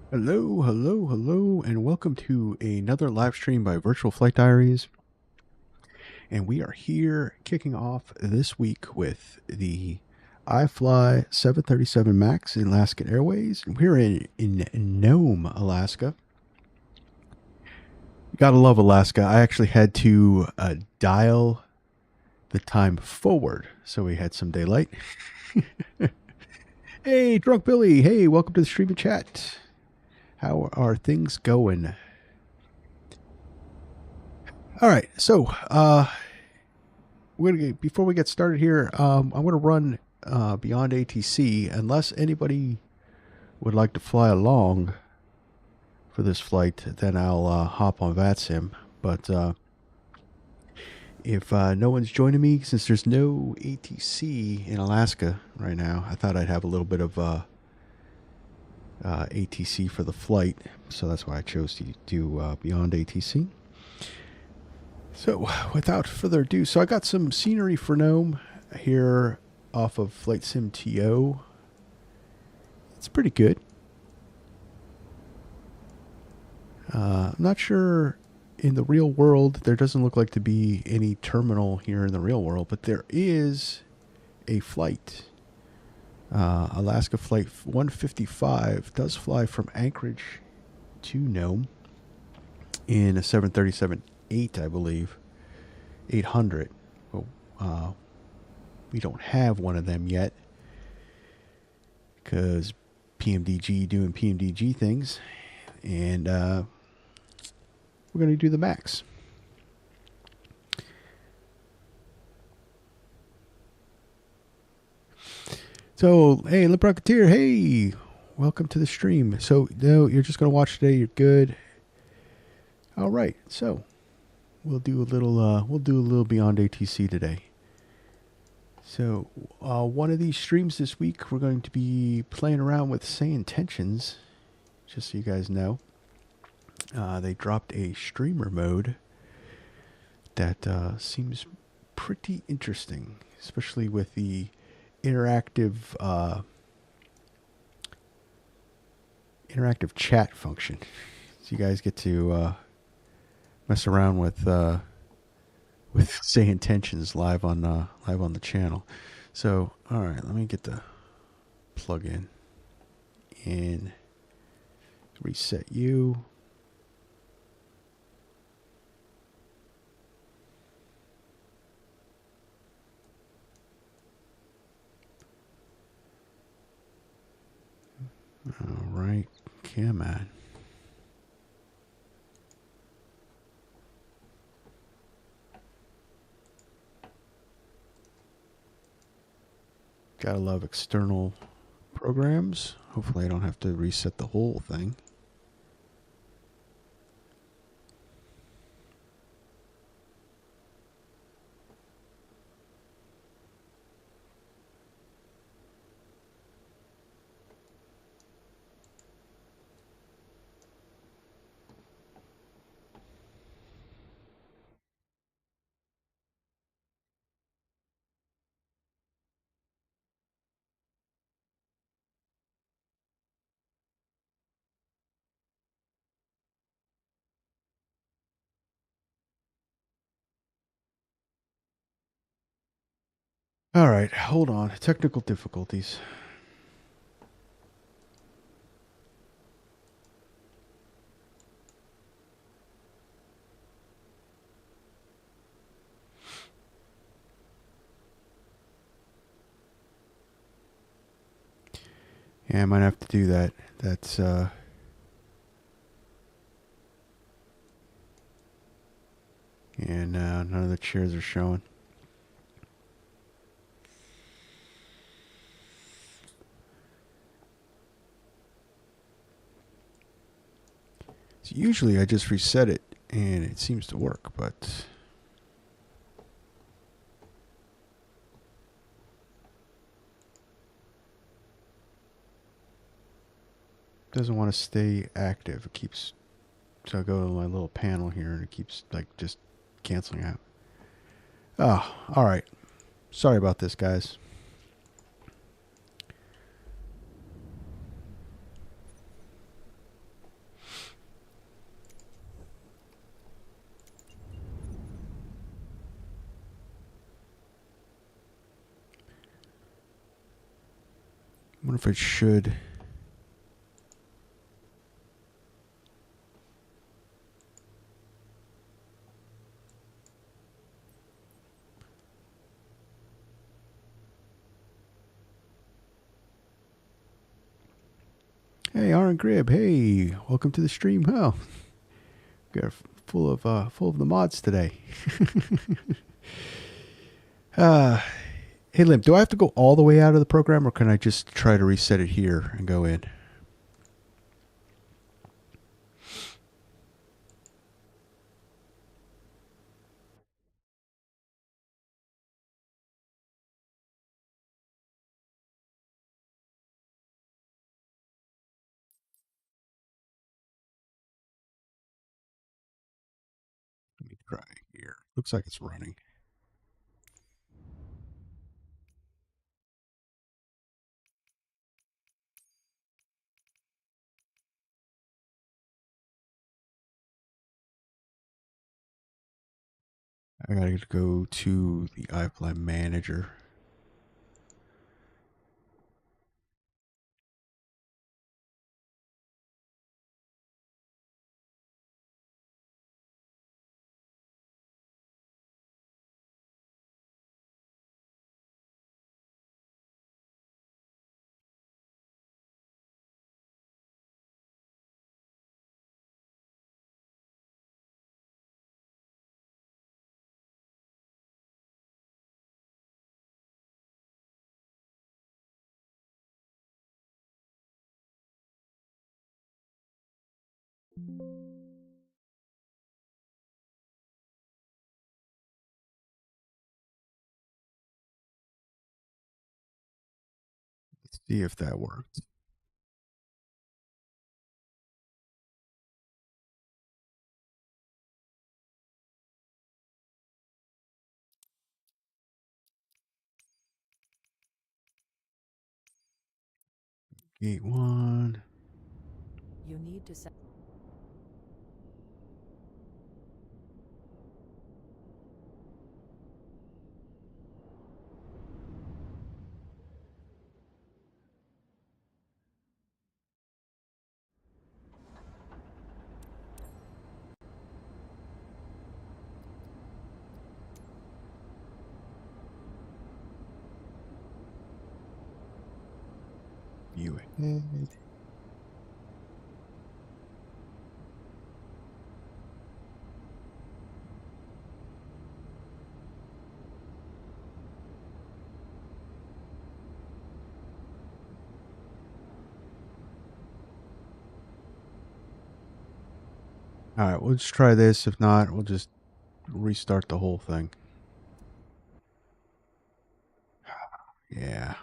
Hello, hello, hello, and welcome to another live stream by Virtual Flight Diaries. And we are here kicking off this week with the IFly 737 Max in Alaska Airways. We're in Nome, Alaska. Gotta love Alaska. I actually had to dial the time forward, so we had some daylight. Hey, Drunk Billy. Hey, welcome to the stream and chat. How are things going? All right, so before we get started here, I'm gonna run beyond ATC unless anybody would like to fly along for this flight. Then I'll hop on VATSIM. But if no one's joining me, since there's no ATC in Alaska right now, I thought I'd have a little bit of ATC for the flight. So that's why I chose to do beyond ATC. So without further ado, so I got some scenery for Nome here off of Flight Sim TO. It's pretty good. I'm not sure in the real world, there doesn't look like to be any terminal here in the real world, but there is a flight. Alaska Flight 155 does fly from Anchorage to Nome in a 737-8, I believe, 800. But we don't have one of them yet because PMDG doing PMDG things, and we're going to do the Max. So, hey, Lip Rocketeer, hey, welcome to the stream. So, no, you're just going to watch today. You're good. All right. So, we'll do a little beyond ATC today. So, one of these streams this week, we're going to be playing around with Say Intentions, just so you guys know. They dropped a streamer mode that seems pretty interesting, especially with the interactive chat function. So you guys get to mess around with Say Intentions live on the channel. So, all right, let me get the plug in and reset you. All right, come on. Gotta love external programs. Hopefully I don't have to reset the whole thing. All right, hold on. Technical difficulties. Yeah, I might have to do that. That's and none of the chairs are showing. So usually I just reset it and it seems to work, but it doesn't want to stay active. It keeps, so I go to my little panel here and it keeps like just canceling out. Oh, all right. Sorry about this, guys. wonder if it should. Hey, Aaron Grib. Hey, welcome to the stream. Oh, we're full of the mods today. Hey, Limp, do I have to go all the way out of the program, or can I just try to reset it here and go in? Let me try here. Looks like it's running. I gotta go to the iFly manager. Let's see if that works. Gate 1. You need to set. View ahead. All right, we'll just try this. If not, we'll just restart the whole thing. Yeah.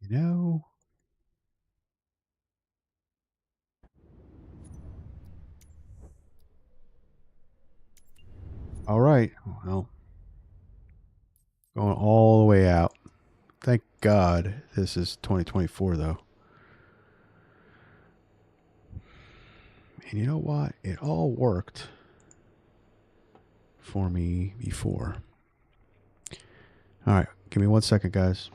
You know. All right. Well, going all the way out. Thank God this is 2024, though. And you know what? It all worked for me before. All right. Give me 1 second, guys.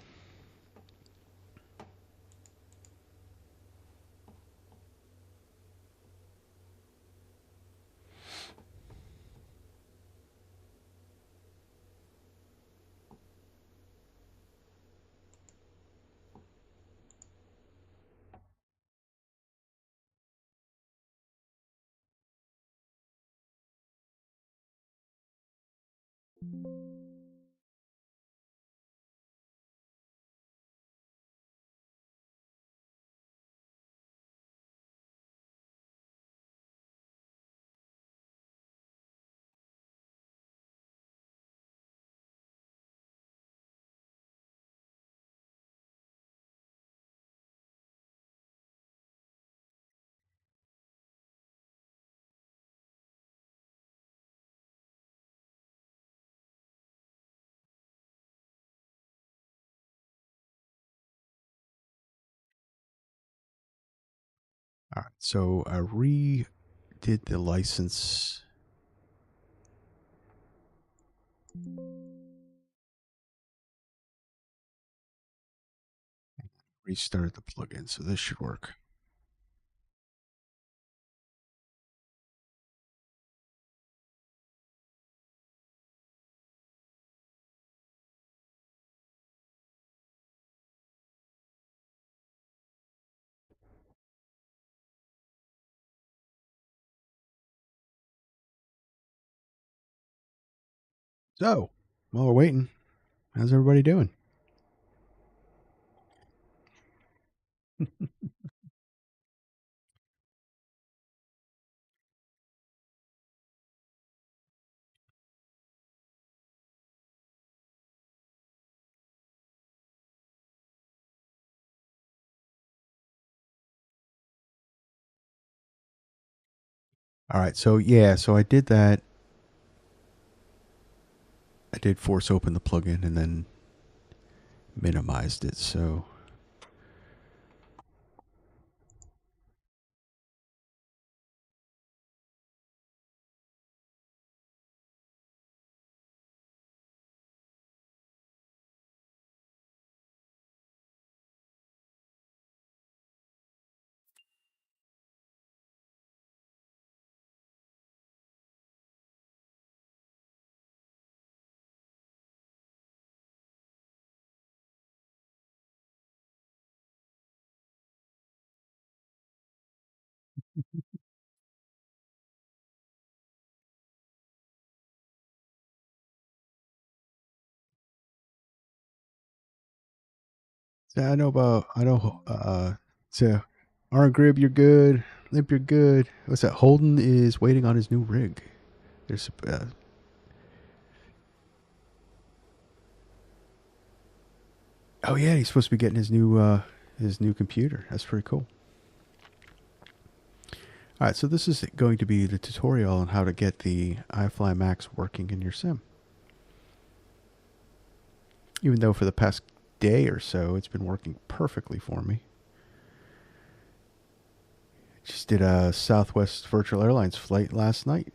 All right, so I redid the license. Restarted the plugin, so this should work. So, while we're waiting, how's everybody doing? All right, so yeah, so I did that. I did force open the plugin and then minimized it. So yeah, I know, so Aaron Grib, you're good. Limp, you're good. What's that? Holden is waiting on his new rig. There's, oh yeah, he's supposed to be getting his new computer. That's pretty cool. All right, so this is going to be the tutorial on how to get the iFly Max working in your sim. Even though for the past day or so, it's been working perfectly for me. Just did a Southwest Virtual Airlines flight last night.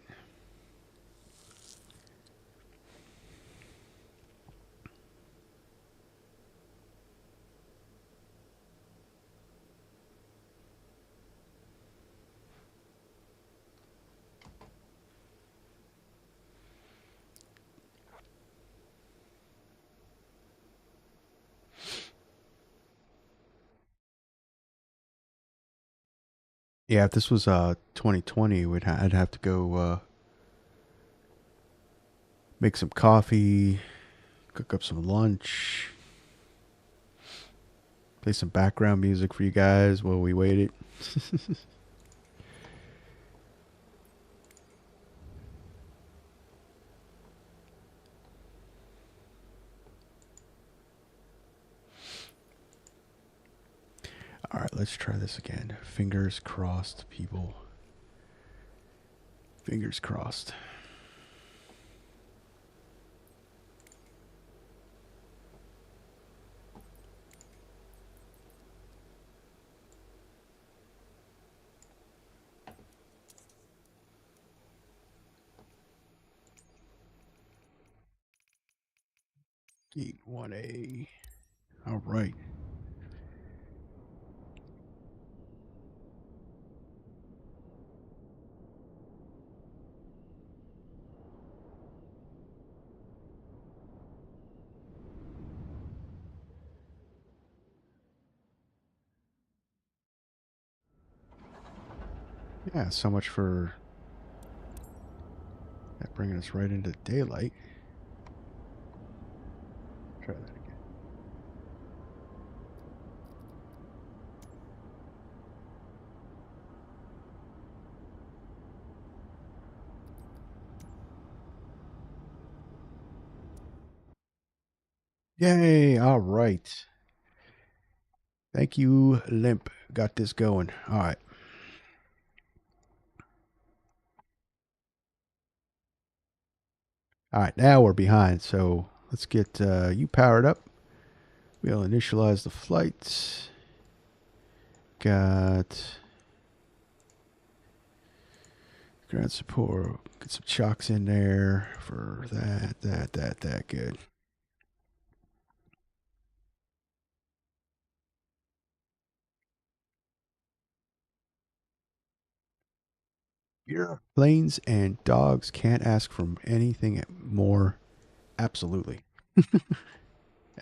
Yeah, if this was 2020, I'd have to go make some coffee, cook up some lunch, play some background music for you guys while we waited. All right, let's try this again. Fingers crossed, people. Fingers crossed. Gate 1A. All right. Yeah, so much for that bringing us right into daylight. Try that again. Yay! All right. Thank you, Limp. Got this going. All right. All right, now we're behind. So let's get you powered up. We'll initialize the flight. Got Ground support. Get some chocks in there for that. Good. Planes and dogs can't ask for anything more. Absolutely.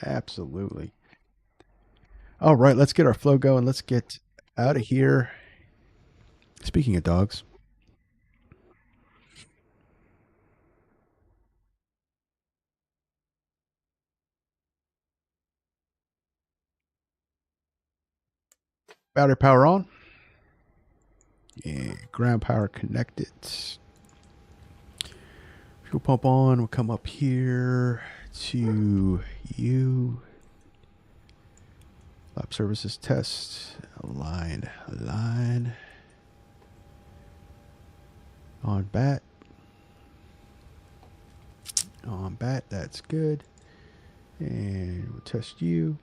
Absolutely. All right, let's get our flow going. Let's get out of here. Speaking of dogs, battery power on. Yeah, ground power connected. Fuel pump on. We'll come up here to you. Lab services test. Align. On bat. On bat. That's good. And we'll test you.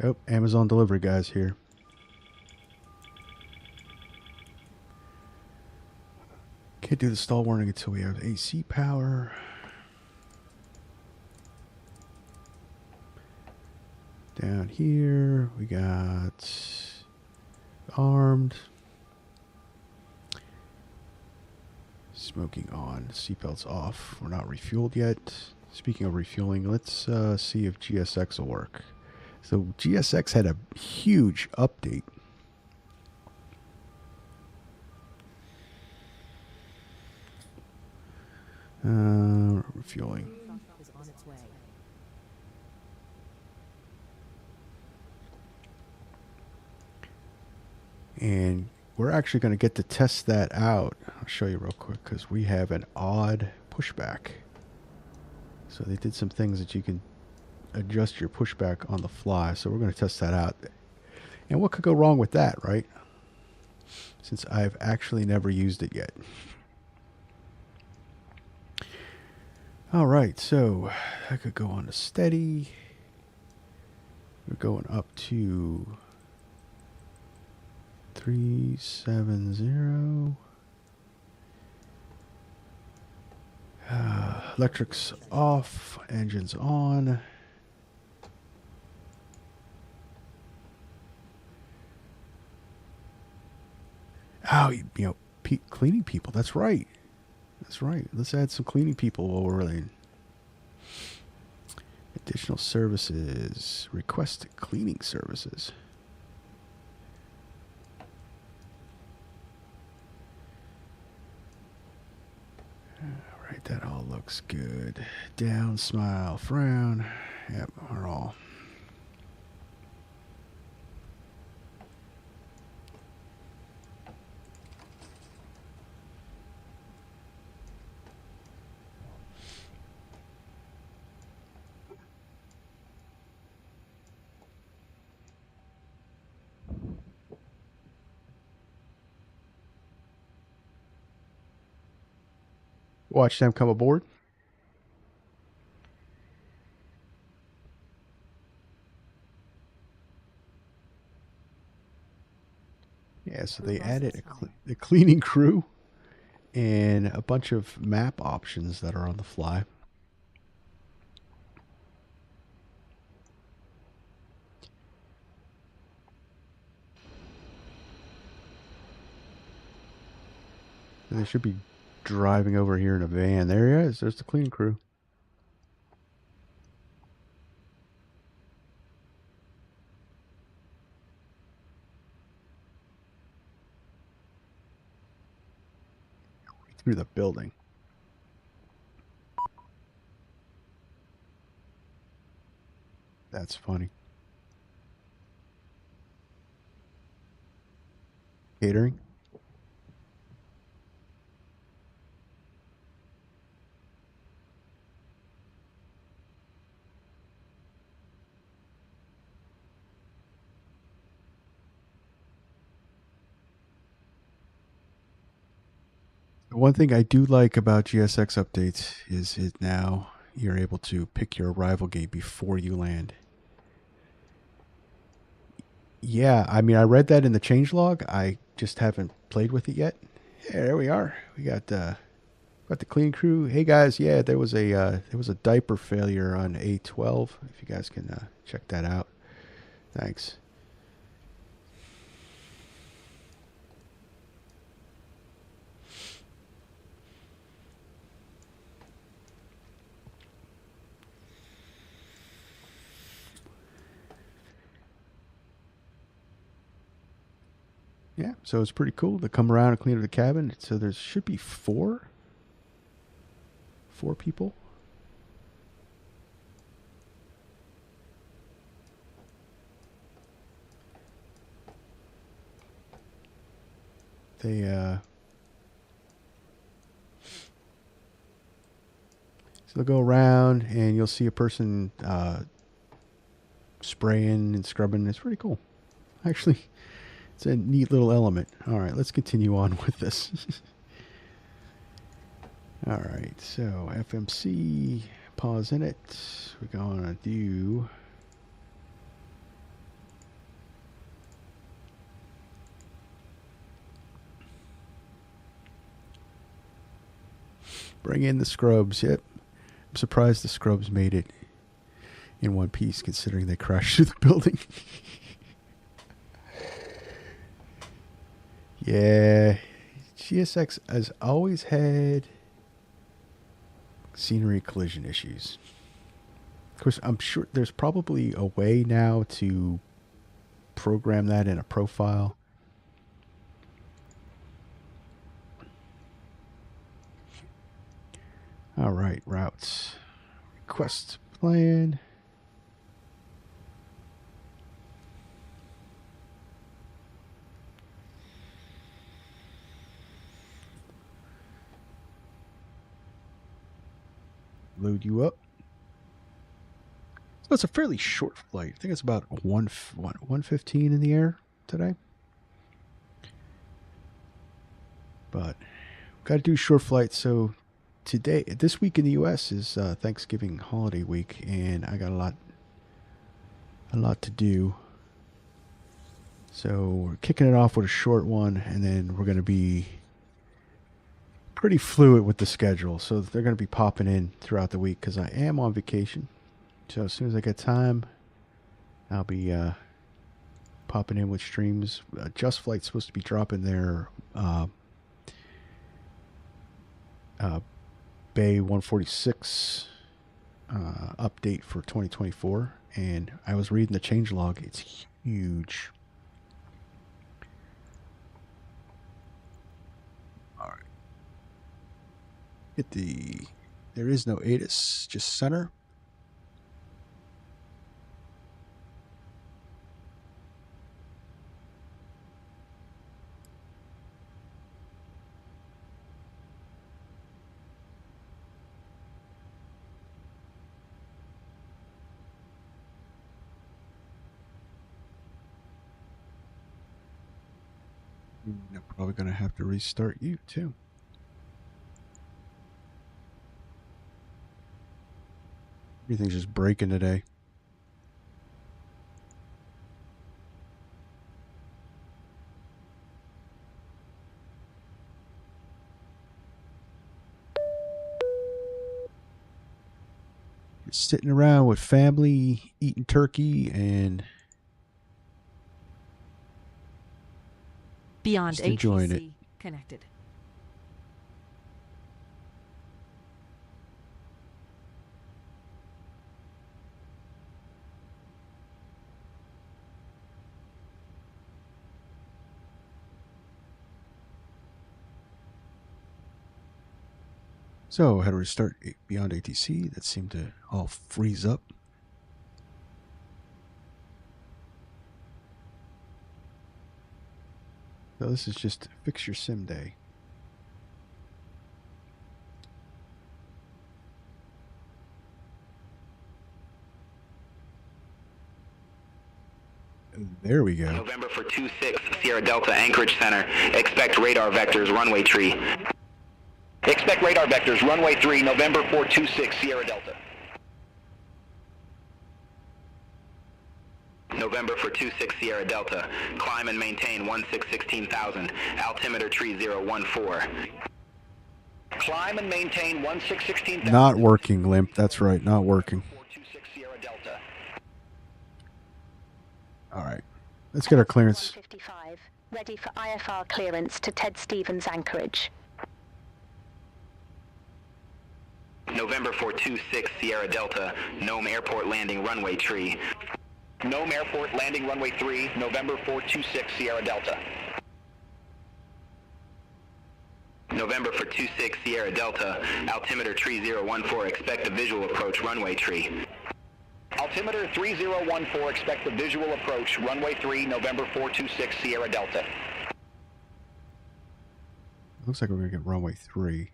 Oh, Amazon delivery guys here. Can't do the stall warning until we have AC power. Down here, we got armed. Smoking on. Seatbelts off. We're not refueled yet. Speaking of refueling, let's see if GSX will work. So GSX had a huge update. Refueling. Is on its way. And we're actually going to get to test that out. I'll show you real quick because we have an odd pushback. So they did some things that you can adjust your pushback on the fly. So we're going to test that out. And what could go wrong with that, right? Since I've actually never used it yet. All right, so I could go on to steady. We're going up to 370. Electrics off, engines on. Oh, cleaning people. That's right. That's right. Let's add some cleaning people while we're in. Additional services. Request cleaning services. All right, that all looks good. Down, smile, frown. Yep, we're all. Watch them come aboard. Yeah, so they added a cleaning crew and a bunch of map options that are on the fly. They should be driving over here in a van. There he is. There's the cleaning crew. Through the building. That's funny. Catering. One thing I do like about GSX updates is it now you're able to pick your arrival gate before you land. Yeah, I mean, I read that in the changelog. I just haven't played with it yet. Yeah, there we are. We got the clean crew. Hey guys, yeah, there was a diaper failure on A12. If you guys can check that out, thanks. Yeah, so it's pretty cool to come around and clean up the cabin. So there should be four people. They so they'll go around and you'll see a person spraying and scrubbing. It's pretty cool. Actually, it's a neat little element. All right, let's continue on with this. All right, so FMC, pause in it. We're going to do bring in the scrubs. Yep. I'm surprised the scrubs made it in one piece considering they crashed through the building. Yeah, GSX has always had scenery collision issues. Of course, I'm sure there's probably a way now to program that in a profile. All right, routes. Request plan. Load you up. So it's a fairly short flight. I think it's about 1:15 in the air today. But got to do short flights. So this week in the U.S. is Thanksgiving holiday week, and I got a lot to do. So we're kicking it off with a short one, and then we're going to be pretty fluid with the schedule. So they're going to be popping in throughout the week because I am on vacation. So as soon as I get time, I'll be popping in with streams. Just Flight's supposed to be dropping their Bay 146 update for 2024, and I was reading the changelog. It's huge. All right. There is no ATIS, just center. I'm probably going to have to restart you too. Everything's just breaking today. Just sitting around with family, eating turkey, and Beyond just enjoying it. ATC connected. So, how to restart Beyond ATC? That seemed to all freeze up. So this is just fix your sim day. There we go. November for 26 Sierra Delta Anchorage Center. Expect radar vectors runway tree. Expect radar vectors runway 3 November 426 Sierra Delta. November for 26 Sierra Delta. Climb and maintain 1616,000. Altimeter tree 014. Climb and maintain 1616,000. Not working, Limp. That's right, not working. 426 Sierra Delta. All right. Let's get our clearance. 155, ready for IFR clearance to Ted Stevens Anchorage. November 426 Sierra Delta. Nome Airport landing runway tree. Nome Airport landing runway 3. November 426 Sierra Delta. November for 26 Sierra Delta. Altimeter tree 014. Expect a visual approach runway tree. Altimeter 3014, expect the visual approach, runway 3, November 426, Sierra Delta. Looks like we're going to get runway 3.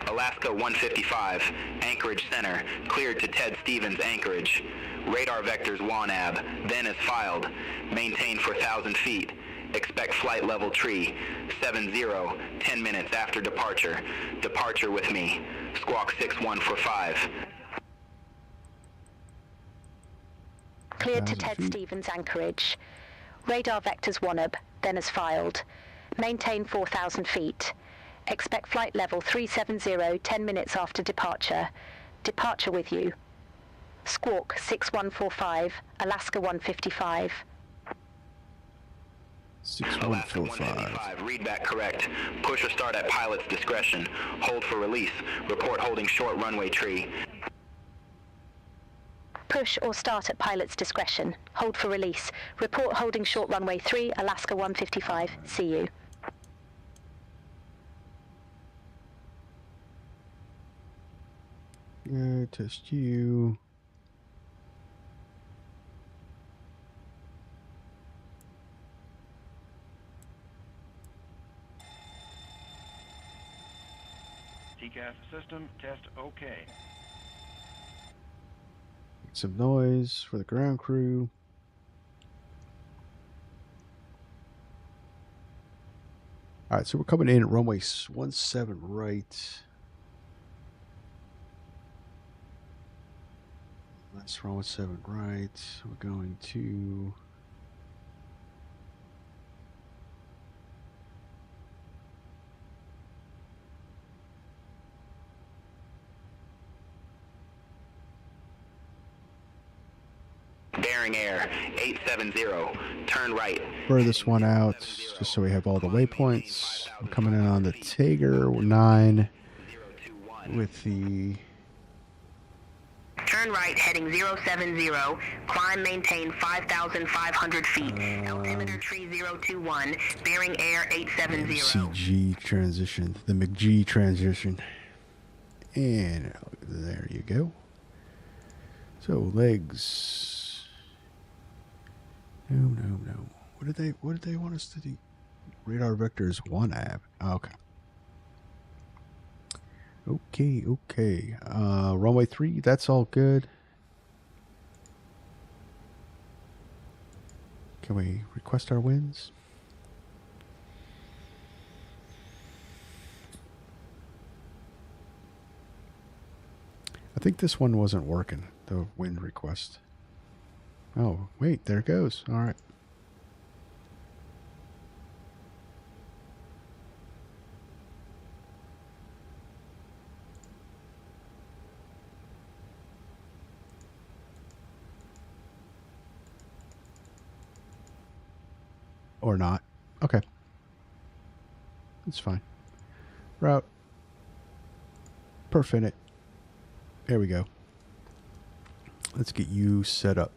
Alaska 155, Anchorage Center, cleared to Ted Stevens Anchorage. Radar vectors WANAB, then as filed. Maintain for 1,000 feet. Expect flight level tree, 70, 10 minutes after departure. Departure with me. Squawk 6145. Cleared to Ted Stevens Anchorage. Radar vectors WANAB, then as filed. Maintain 4,000 feet. Expect flight level 370, 10 minutes after departure. Departure with you. Squawk 6145, Alaska 155. 6145. Readback correct. Push or start at pilot's discretion. Hold for release. Report holding short runway tree. Push or start at pilot's discretion. Hold for release. Report holding short runway 3, Alaska 155. See you. Test you. TCAS system test okay. Some noise for the ground crew. All right, so we're coming in at runway 17 right. That's runway 17 right. We're going to... Bearing air, 870, turn right. furthest one out, just so we have all the waypoints. We're coming in on the Tiger 9 with the... Turn right heading 070. Climb maintain 5,500 feet. Altimeter tree 021. Bearing air 870. MCG transition. The McG transition. And there you go. So legs. No. What did they want us to do? Radar vectors WANAB. Okay. Runway 3, that's all good. Can we request our wins? I think this one wasn't working, the wind request. Oh, wait, there it goes. All right. Or not. Okay. It's fine. Route. Perfect. There we go. Let's get you set up.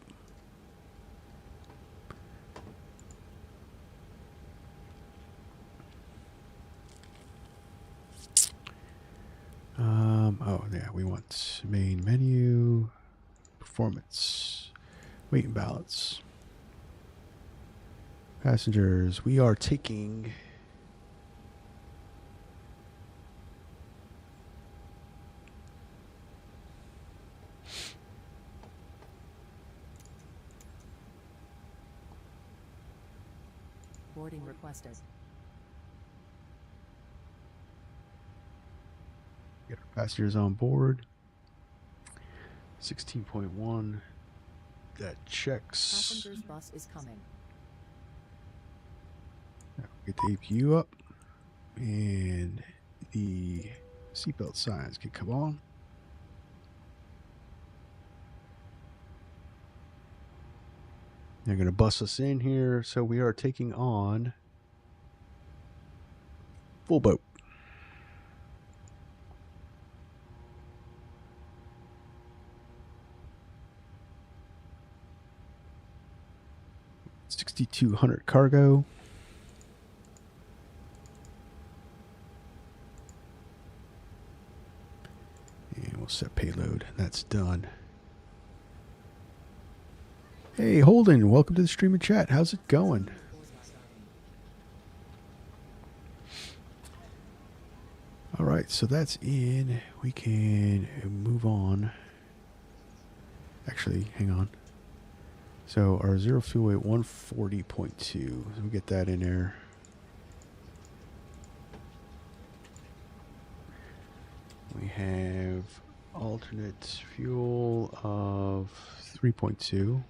Oh, yeah, we want main menu, performance, weight and balance. Passengers, we are taking Boarding requested. get our passengers on board. 16.1. that checks. Passengers bus is coming. Get the APU up, and the seatbelt signs can come on. They're going to bus us in here, so we are taking on full boat. $6,200 cargo. And we'll set payload. That's done. Hey, Holden, welcome to the stream and chat. How's it going? All right, so that's in. We can move on. Actually, hang on. So our zero fuel weight 140.2. So we'll get that in there. We have alternate fuel of 3.2.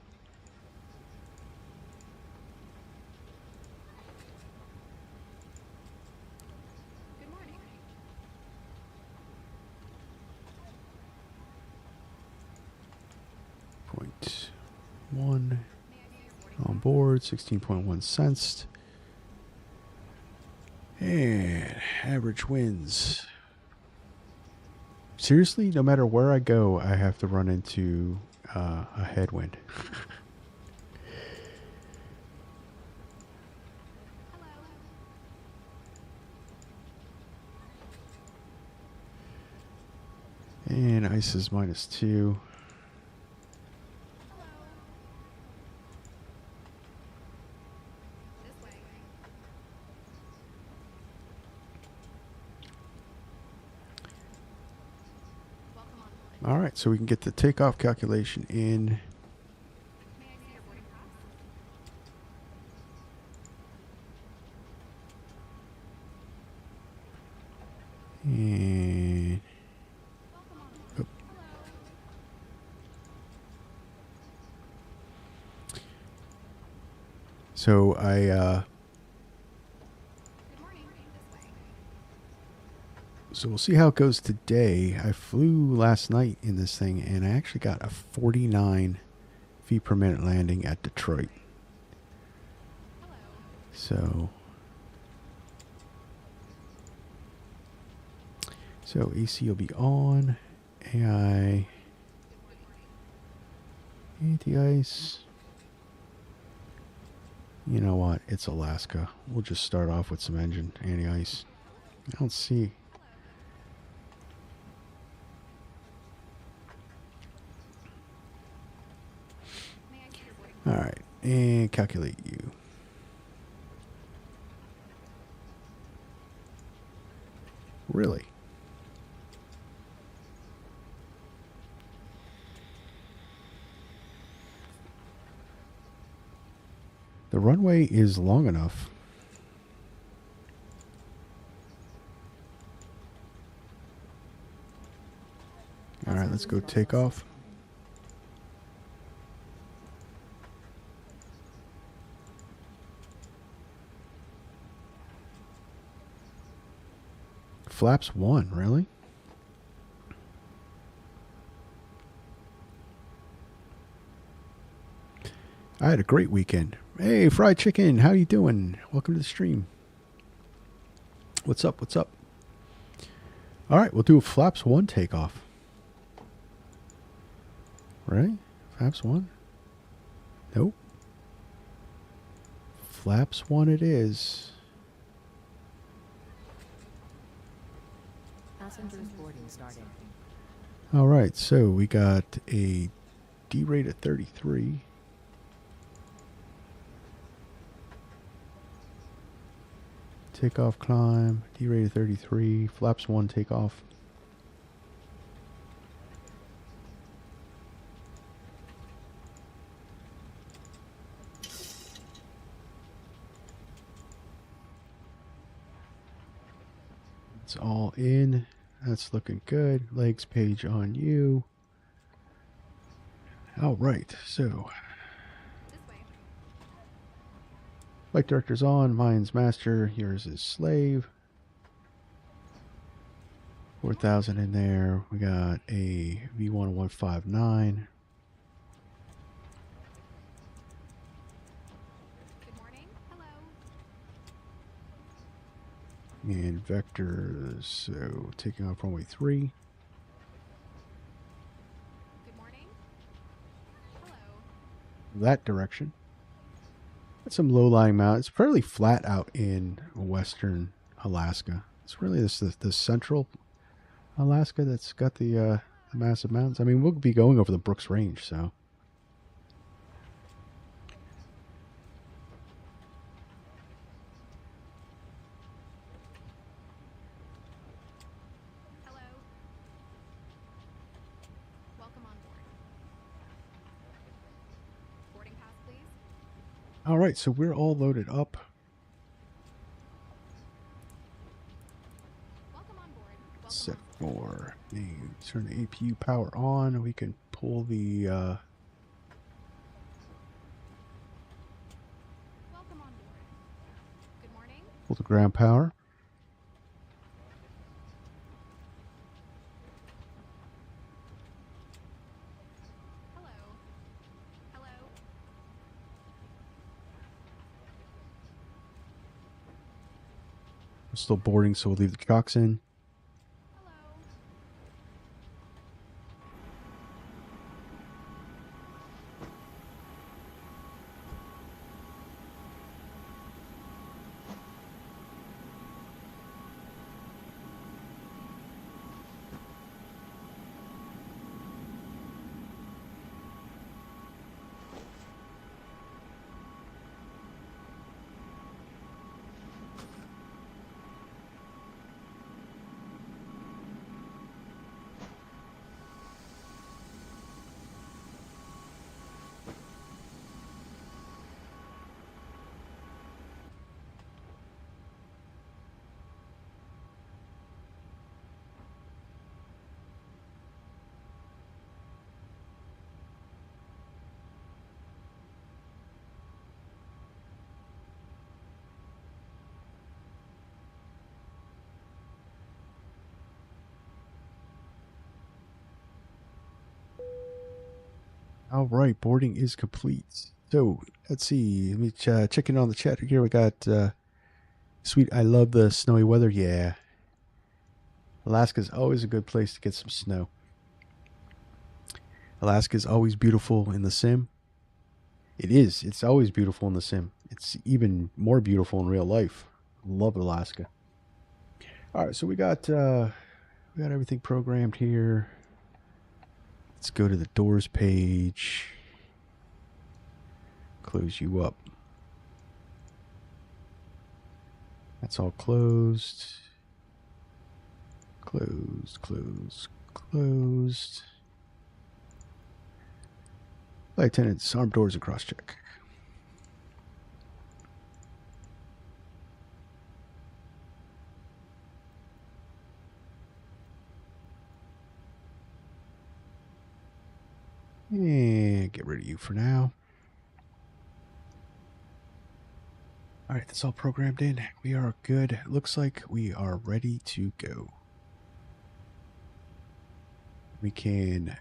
One on board, 16.1 cents. And average winds. Seriously, no matter where I go, I have to run into a headwind. And ice is -2. All right, so we can get the takeoff calculation in. And oh. So so we'll see how it goes today. I flew last night in this thing, and I actually got a 49 feet per minute landing at Detroit. So AC will be on. AI anti-ice. You know what? It's Alaska. We'll just start off with some engine anti-ice. I don't see. All right, and calculate you. Really? The runway is long enough. All right, let's go take off. Flaps 1, really? I had a great weekend. Hey, Fried Chicken, how you doing? Welcome to the stream. What's up? What's up? All right, we'll do a Flaps 1 takeoff. Right? Flaps 1? Nope. Flaps 1 it is. Passengers boarding starting. All right, so we got a D rate of 33. Takeoff climb, D rate of 33, flaps 1 takeoff. It's all in. That's looking good. Legs page on you. All right, so flight director's on, mine's master, yours is slave. 4,000 in there. We got a V1159. Good morning. Hello. And vectors, so taking off runway 3. Good morning. Hello. That direction. Got some low-lying mountains. It's fairly flat out in western Alaska. It's really the central Alaska that's got the massive mountains. I mean, we'll be going over the Brooks Range, so. Hello. Welcome on board. Boarding pass, please. All right, so we're all loaded up. Welcome on board. Welcome Set on board. for turn the APU power on. We can pull the Welcome on board. Good morning. pull the ground power. Hello. Hello. We're still boarding, so we'll leave the chocks in. Hello. All right, boarding is complete. So let's see. Let me check in on the chat here. We got sweet. I love the snowy weather. Yeah, Alaska's always a good place to get some snow. Alaska's always beautiful in the sim. It is. It's always beautiful in the sim. It's even more beautiful in real life. Love Alaska. All right, so we got everything programmed here. Let's go to the doors page. Close you up. That's all closed. Closed, closed, closed. Flight attendants, armed doors and cross check. And get rid of you for now. All right, that's all programmed in. We are good. Looks like we are ready to go. We can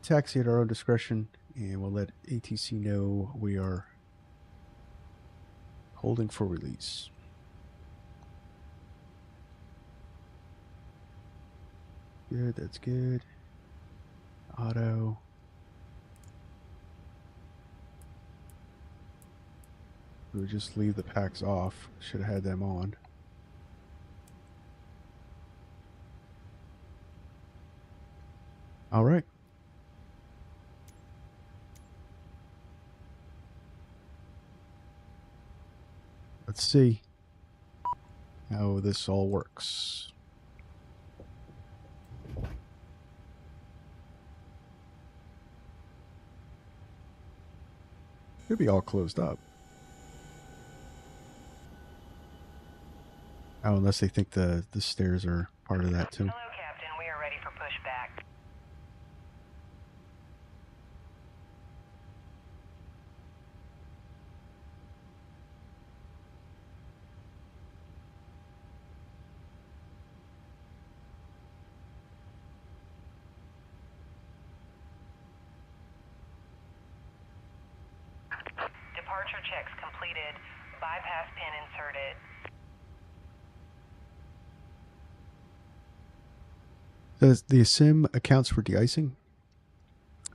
taxi at our own discretion, and we'll let ATC know we are holding for release. Good, that's good. Auto. We would just leave the packs off. Should have had them on. All right. Let's see how this all works. Should be all closed up. Oh, unless they think the stairs are part of that too. Hello, Captain. We are ready for pushback. Departure checks completed. Bypass pin inserted. The sim accounts for de-icing.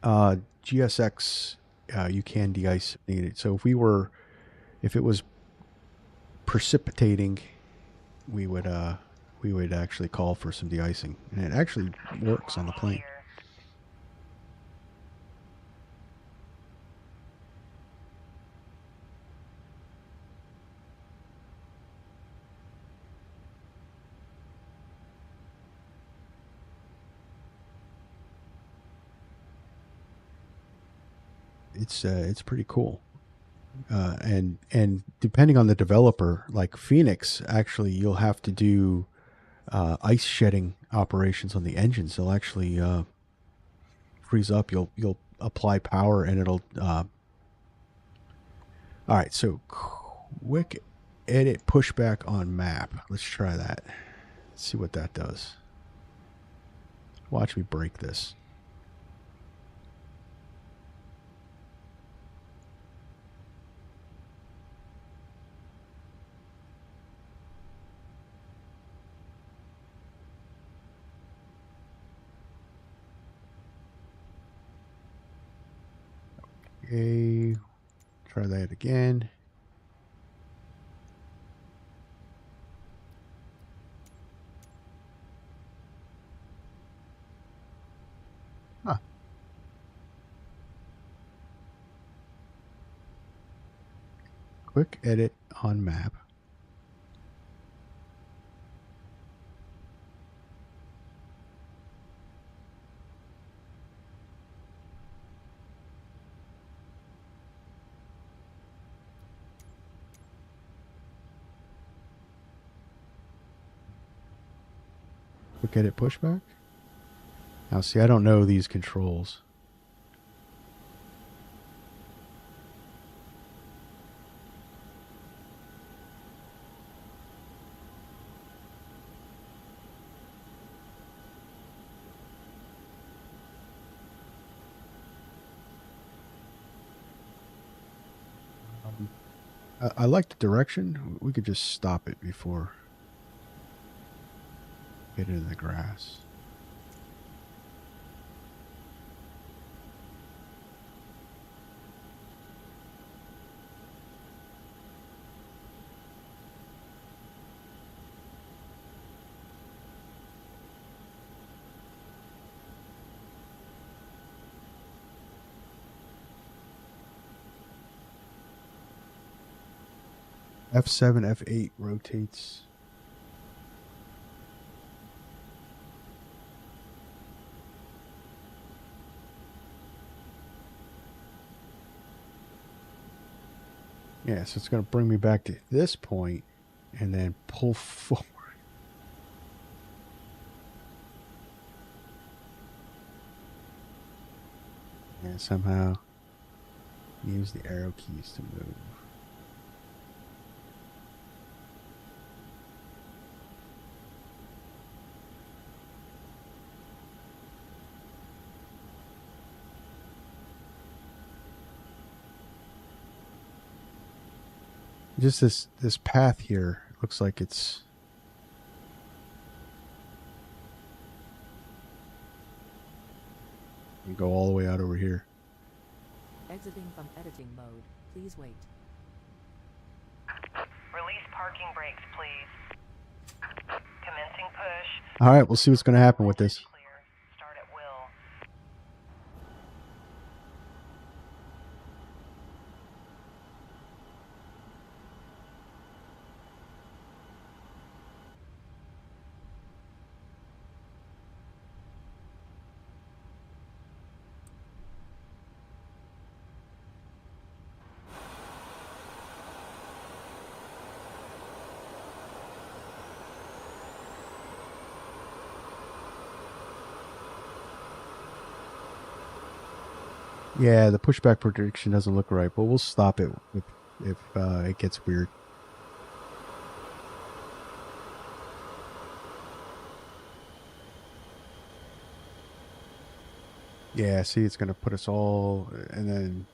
GSX, you can de-ice needed. So if it was precipitating, we would actually call for some de-icing, and it actually works on the plane. It's pretty cool. And depending on the developer, like Phoenix, actually you'll have to do ice shedding operations on the engines. They'll actually freeze up. You'll apply power, and it'll. All right, so quick edit pushback on map. Let's try that. Let's see what that does. Watch me break this. Okay, try that again. Huh. Quick edit on map. Quick edit pushback. Now see, I don't know these controls. I like the direction. We could just stop it before get into the grass. F7, F8 rotates. Yeah, so it's going to bring me back to this point and then pull forward. And somehow use the arrow keys to move. Just this path here looks like it's you go all the way out over here. Exiting from editing mode. Please wait. Release parking brakes, please. Commencing push. All right, we'll see what's going to happen with this. Clear. Start at will. Yeah, the pushback prediction doesn't look right, but we'll stop it if it gets weird. Yeah, see, it's going to put us all, and then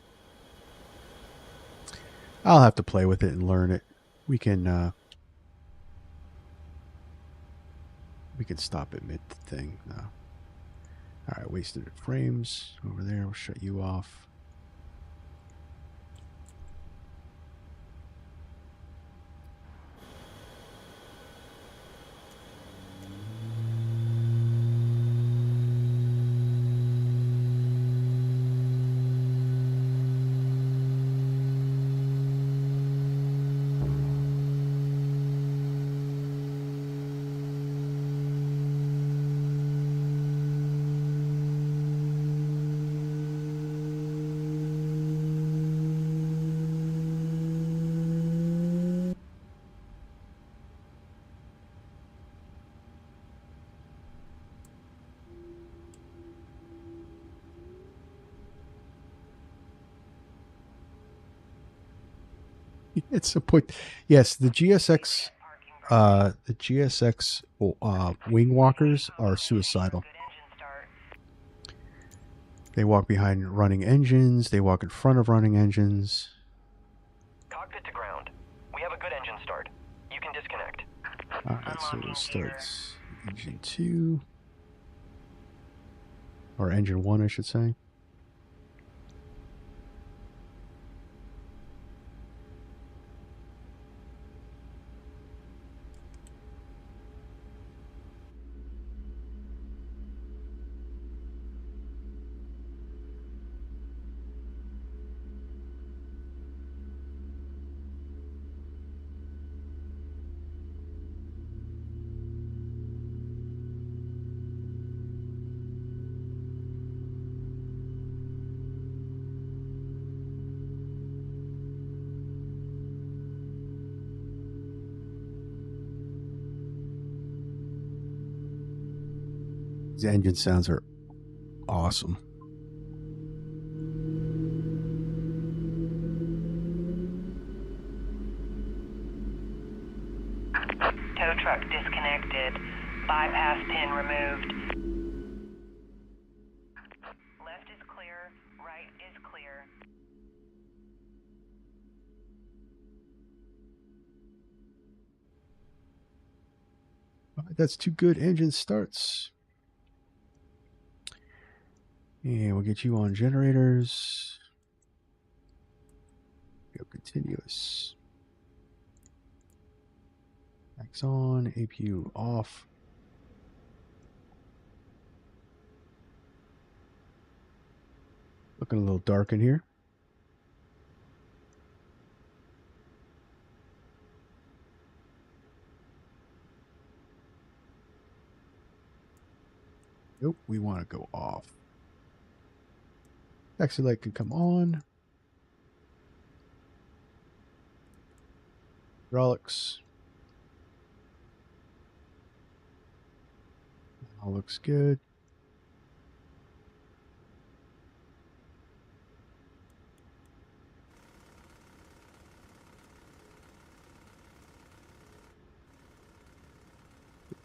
I'll have to play with it and learn it. We can stop at mid thing. No. All right, wasted frames over there. We'll shut you off. It's a point. Yes, the GSX wing walkers are suicidal. They walk behind running engines. They walk in front of running engines. Cockpit to ground. We have a good engine start. You can disconnect. All right, so we'll start engine 2. Or engine 1, I should say. These engine sounds are awesome. Tow truck disconnected. Bypass pin removed. Left is clear. Right is clear. All right, that's 2 good engine starts. And we'll get you on generators. Go continuous. Max on, APU off. Looking a little dark in here. Nope, we want to go off. Taxi light can come on. Hydraulics. All looks good.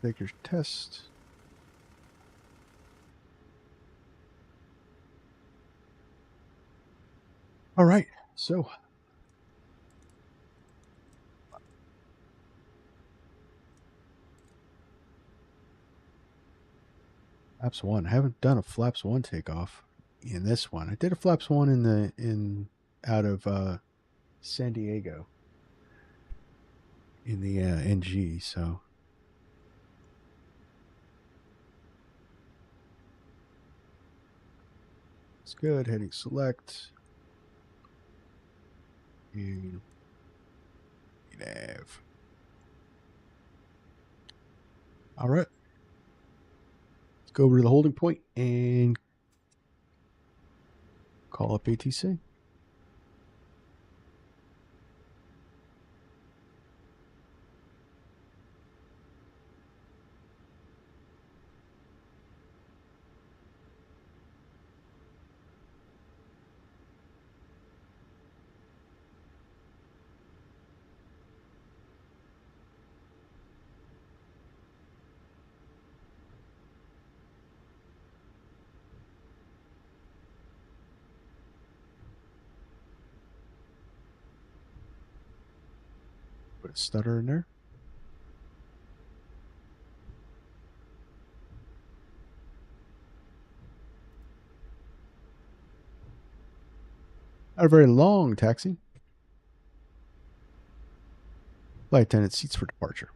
Vectors test. All right, so Flaps 1. I haven't done a Flaps 1 takeoff in this one. I did a Flaps 1 out of San Diego in the NG, so it's good. Heading select. And nav. All right. Let's go over to the holding point and call up ATC. Put a stutter in there. Not a very long taxi. Flight attendant seats for departure.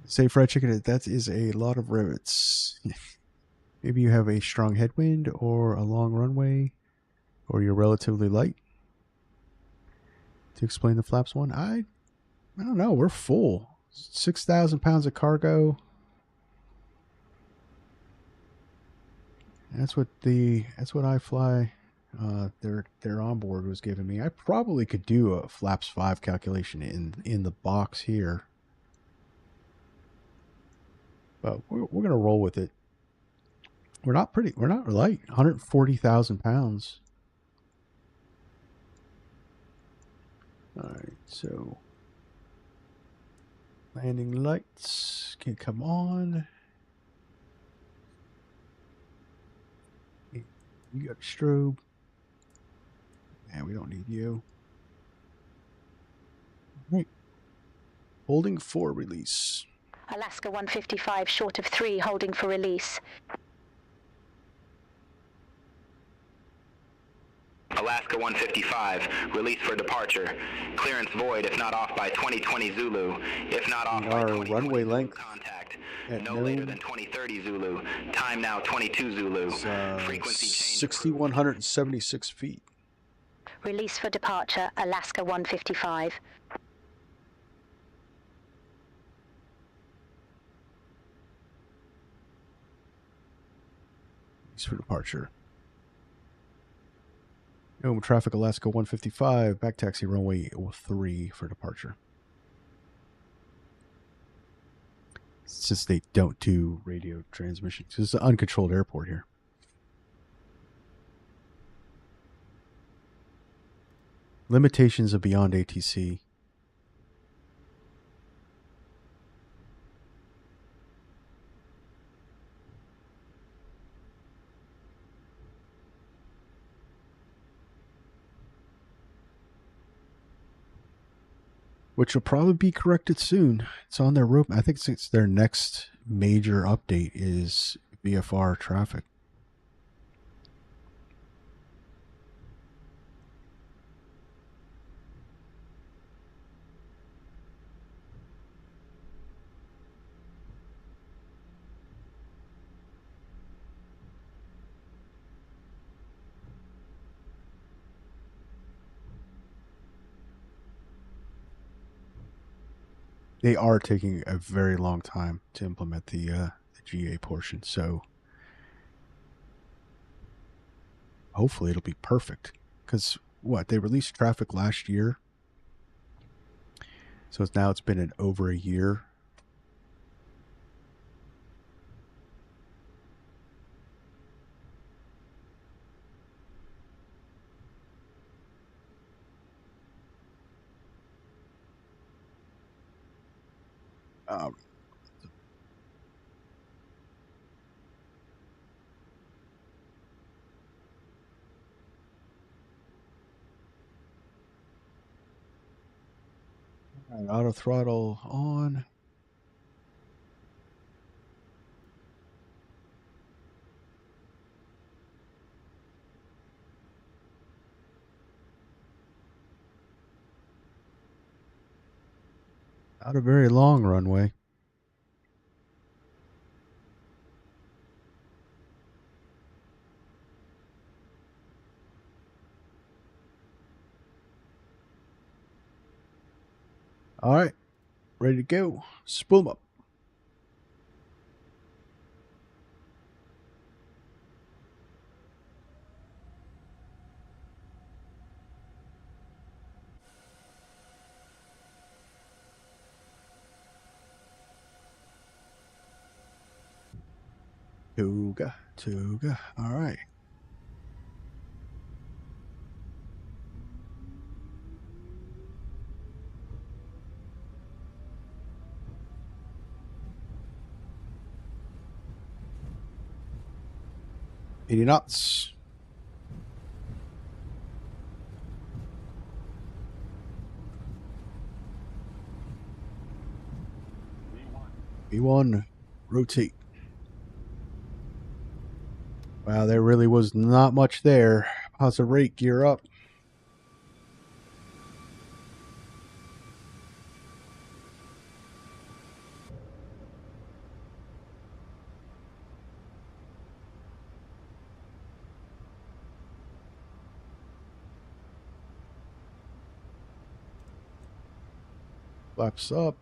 Say fried chicken, that is a lot of rivets. Maybe you have a strong headwind or a long runway, or you're relatively light. To explain the flaps one, I don't know. We're full. 6,000 pounds of cargo. That's what IFly, their onboard was giving me. I probably could do a flaps 5 calculation in the box here. But we're gonna roll with it. We're not light. 140,000 pounds. All right, so landing lights can come on. You got a strobe. Yeah, we don't need you. All right. Holding for release. Alaska 155 short of 3, holding for release. Alaska 155, release for departure. Clearance void if not off by 2020 Zulu. If not off by 2020 runway Zulu, length contact. at No Nome later than 2030 Zulu. Time now 22 Zulu. Frequency change. 6,176 feet. Release for departure, Alaska 155. Release for departure. Nome traffic, Alaska 155, back taxi runway 3 for departure. Since they don't do radio transmissions, it's an uncontrolled airport here. Limitations of beyond ATC. Which will probably be corrected soon. It's on their road. I think it's their next major update is VFR traffic. They are taking a very long time to implement the GA portion, so hopefully it'll be perfect. Because they released traffic last year, so it's been over a year. All right, auto throttle on. Not a very long runway. All right, ready to go. Spool them up. Tuga. All right. Eighty knots. V1, rotate. Wow, there really was not much there. How's the rate? Gear up. Flaps up.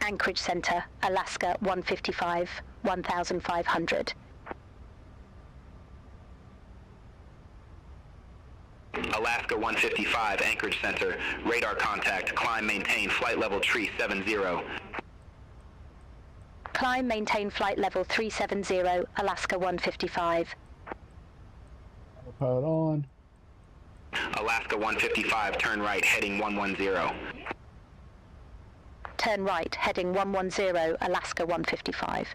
Anchorage Center, Alaska 155, 1,500. Alaska 155, Anchorage Center. Radar contact. Climb, maintain flight level 370. Climb, maintain flight level 370, Alaska 155. Autopilot on. Alaska 155, turn right, heading 110. Turn right, heading 110, Alaska 155.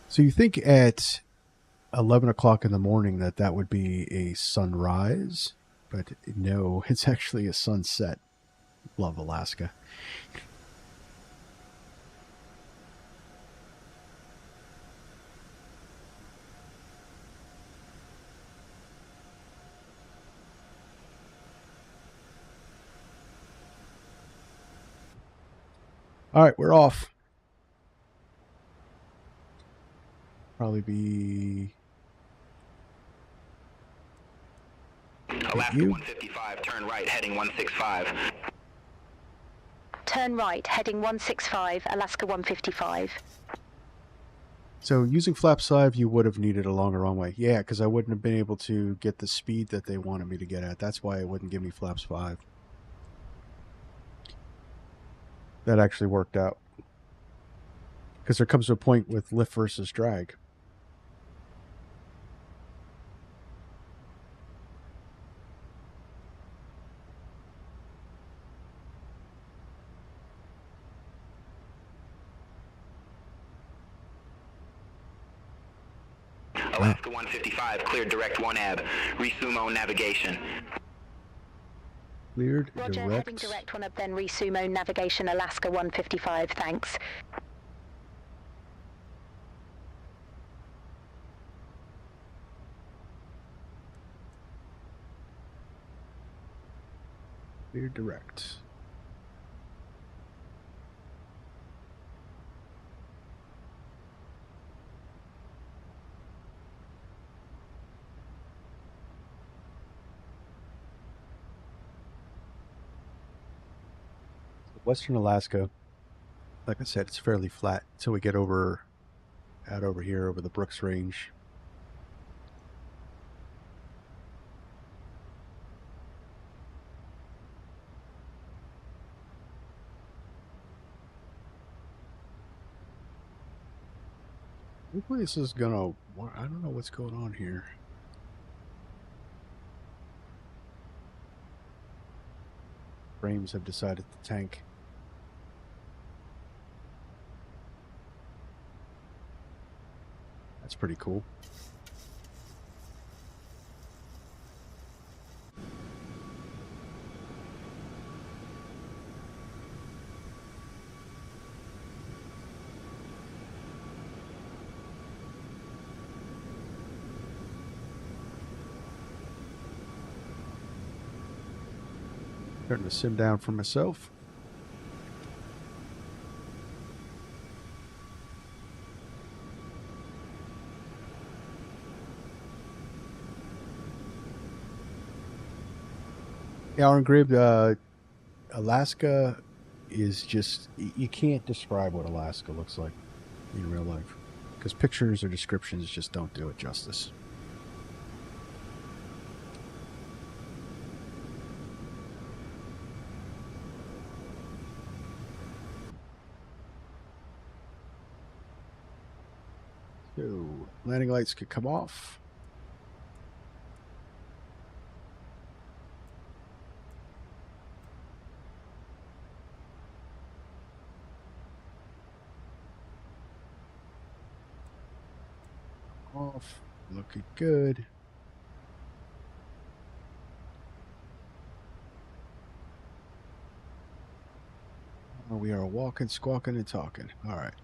So you think at 11 o'clock in the morning that would be a sunrise, but no, it's actually a sunset. Love Alaska. All right, we're off. Probably be Alaska 155, turn right, heading 165. Turn right, heading 165, Alaska 155. So using flaps 5, you would have needed a longer runway. Yeah, because I wouldn't have been able to get the speed that they wanted me to get at. That's why it wouldn't give me flaps 5. That actually worked out. Because there comes a point with lift versus drag. Alaska 155, cleared direct 1AB. Resumo navigation. Cleared Roger, direct. heading direct 1 up, then resumo navigation, Alaska 155, thanks. Cleared direct. Western Alaska, like I said, it's fairly flat until we get out over here over the Brooks Range. Hopefully this is gonna, I don't know what's going on here. Frames have decided to tank. That's pretty cool. Turn the sim down for myself. Hour and Grid, Alaska is just, you can't describe what Alaska looks like in real life, because pictures or descriptions just don't do it justice. So, landing lights could come off. Off. Looking good. We are walking, squawking, and talking. All right.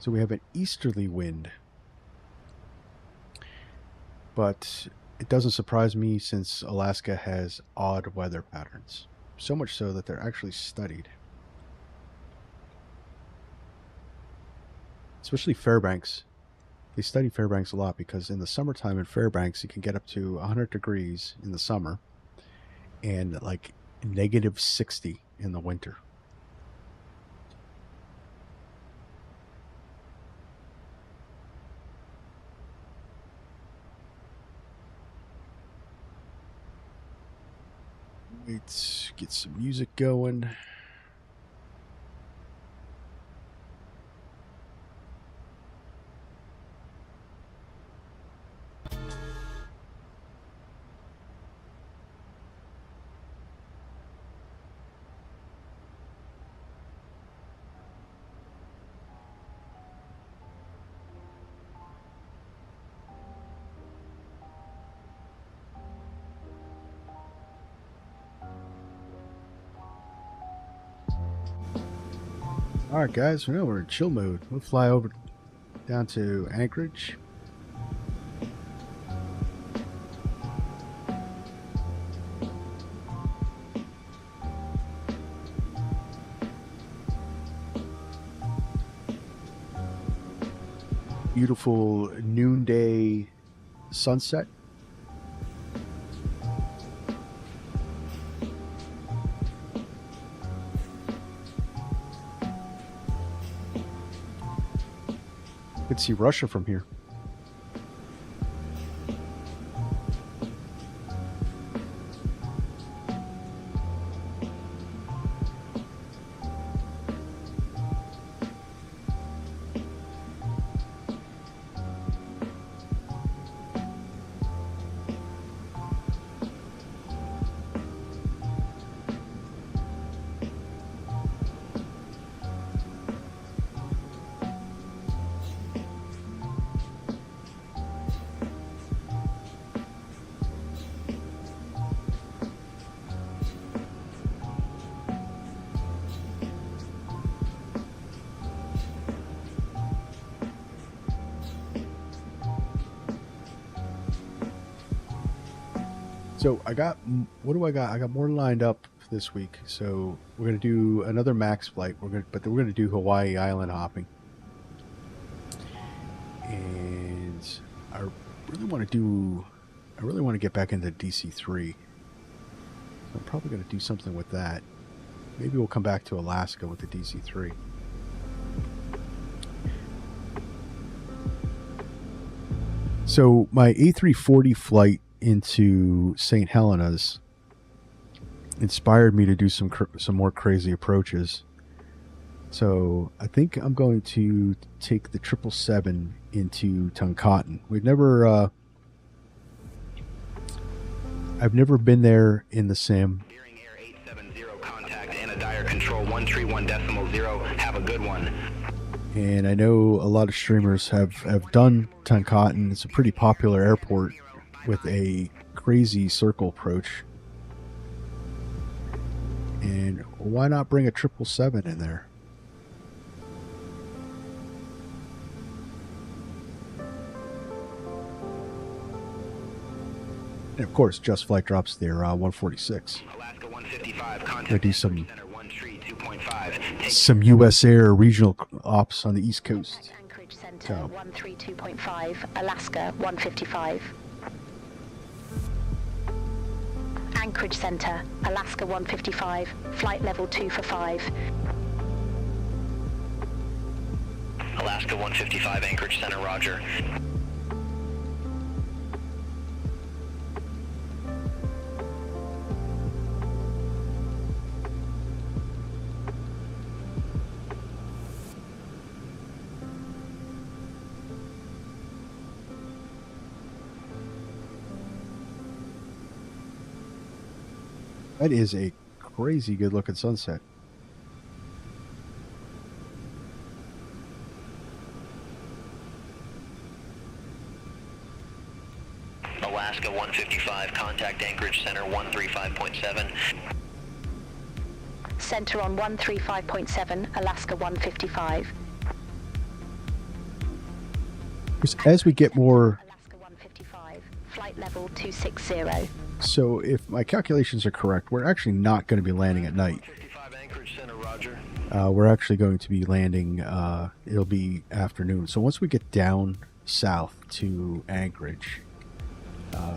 So we have an easterly wind, but it doesn't surprise me since Alaska has odd weather patterns. So much so that they're actually studied. Especially Fairbanks. They study Fairbanks a lot because in the summertime in Fairbanks, you can get up to 100 degrees in the summer and like negative 60 in the winter. Let's get some music going. All right, guys, we're in chill mode. We'll fly over down to Anchorage. Beautiful noonday sunset. You can see Russia from here. So I got, what do I got? I got more lined up this week. So we're going to do another Max flight. But we're going to do Hawaii island hopping. And I really want to get back into DC-3. I'm probably going to do something with that. Maybe we'll come back to Alaska with the DC-3. So my A340 flight into St. Helena's inspired me to do some more crazy approaches. So I think I'm going to take the 777 into Tuncotten. I've never been there in the sim. Bearing Air 870, contact Anadire Control 131.0. Have a good one. And I know a lot of streamers have done Tuncotten. It's a pretty popular airport with a crazy circle approach. And why not bring a 777 in there? And of course, Just Flight drops their 146. Alaska 155, contact Gonna do some Center 132.5. some U.S. Air regional ops on the East Coast. Anchorage Center So. 132.5, Alaska 155. Anchorage Center, Alaska 155, flight level 2 for 5. Alaska 155, Anchorage Center, roger. That is a crazy good looking sunset. Alaska 155, contact Anchorage Center 135.7. Center on 135.7, Alaska 155. As we get more, Alaska 155, flight level 260. so if my calculations are correct, we're actually not going to be landing at night. 155, Anchorage Center, roger. We're actually going to be landing, it'll be afternoon. So once we get down south to Anchorage,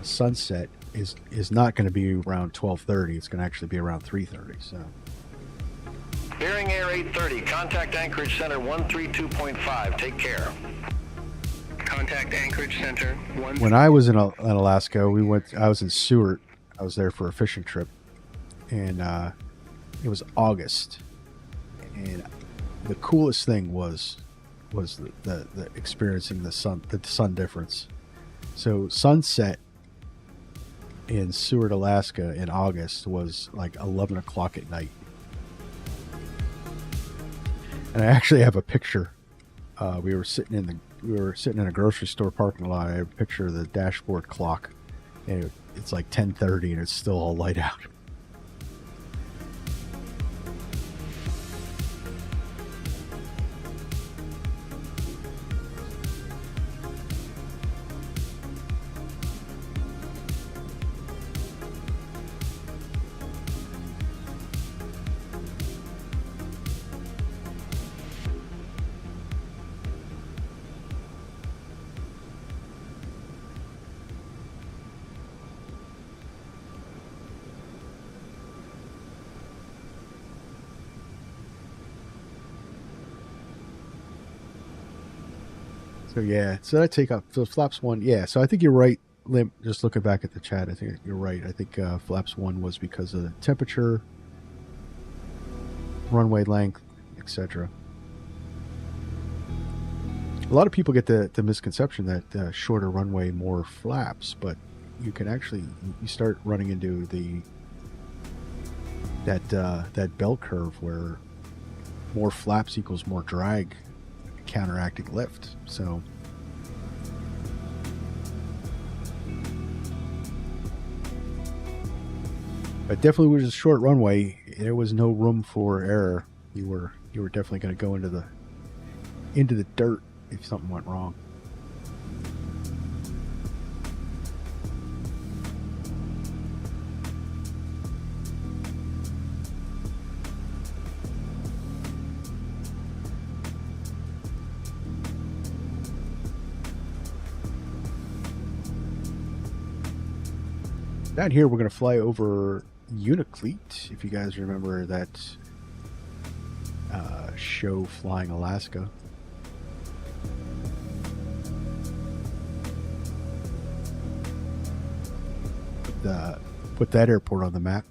sunset is not going to be around 12:30. It's going to actually be around 3:30. So Bearing Air 830, contact Anchorage Center 132.5. Take care. Contact Anchorage Center 1. when I was in Alaska, I was in Seward. I was there for a fishing trip, and it was August. And the coolest thing was the experiencing the sun difference. So sunset in Seward, Alaska in August was like 11 o'clock at night. And I actually have a picture. We were sitting in a grocery store parking lot. I have a picture of the dashboard clock, and it's like 10:30 and it's still all light out. So yeah, so that take off. So flaps 1, yeah. So I think you're right, Limp. Just looking back at the chat, I think you're right. I think flaps 1 was because of the temperature, runway length, etc. A lot of people get the misconception that shorter runway, more flaps, but you can actually you start running into that bell curve where more flaps equals more drag, counteracting lift. So but definitely was a short runway. There was no room for error. You were definitely going to go into the dirt if something went wrong. Down here, we're going to fly over Unacleat, if you guys remember that show Flying Alaska. Put that airport on the map.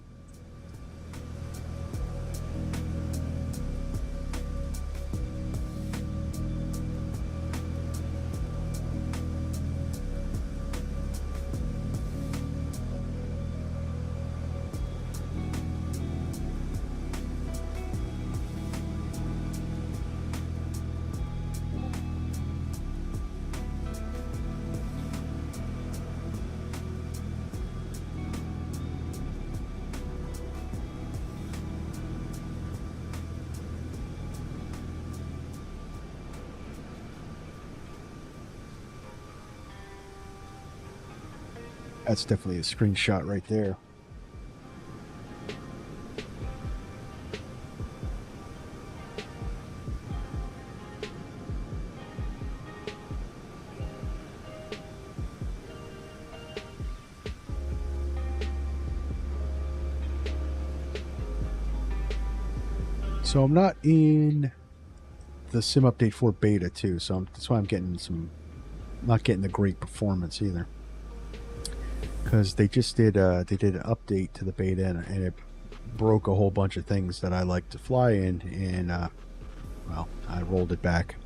That's definitely a screenshot right there. So I'm not in the Sim Update 4 beta too, so that's why I'm getting not getting the great performance either. Because they just did an update to the beta and it broke a whole bunch of things that I like to fly in, and well, I rolled it back.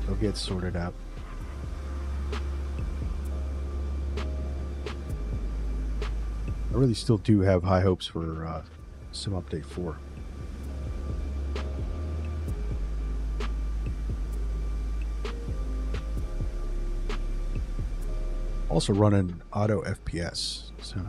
It'll get sorted out. I really still do have high hopes for Sim Update 4. Also running auto FPS, so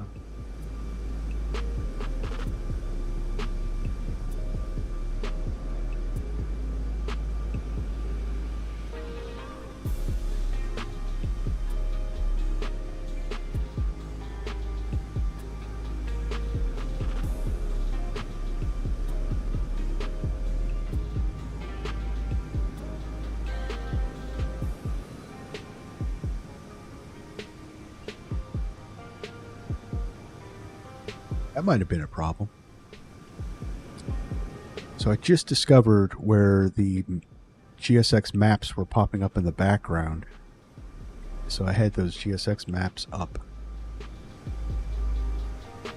that might have been a problem. So I just discovered where the GSX maps were popping up in the background. So I had those GSX maps up.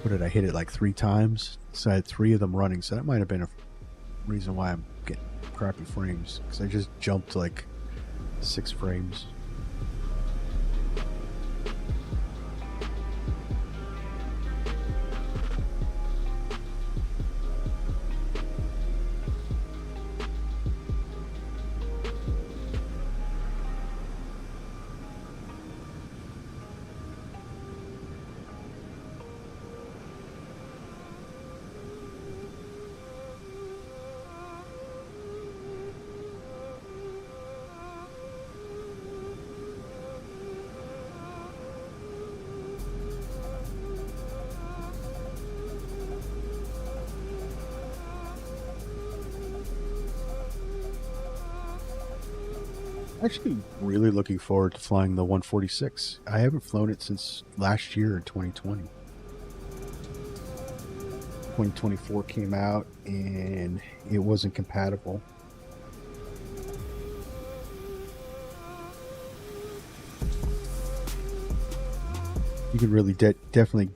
What did I hit it like 3 times? So I had 3 of them running. So that might have been a reason why I'm getting crappy frames. Because I just jumped like 6 frames. Actually really looking forward to flying the 146. I haven't flown it since last year in 2020. 2024 came out and it wasn't compatible. You can really definitely.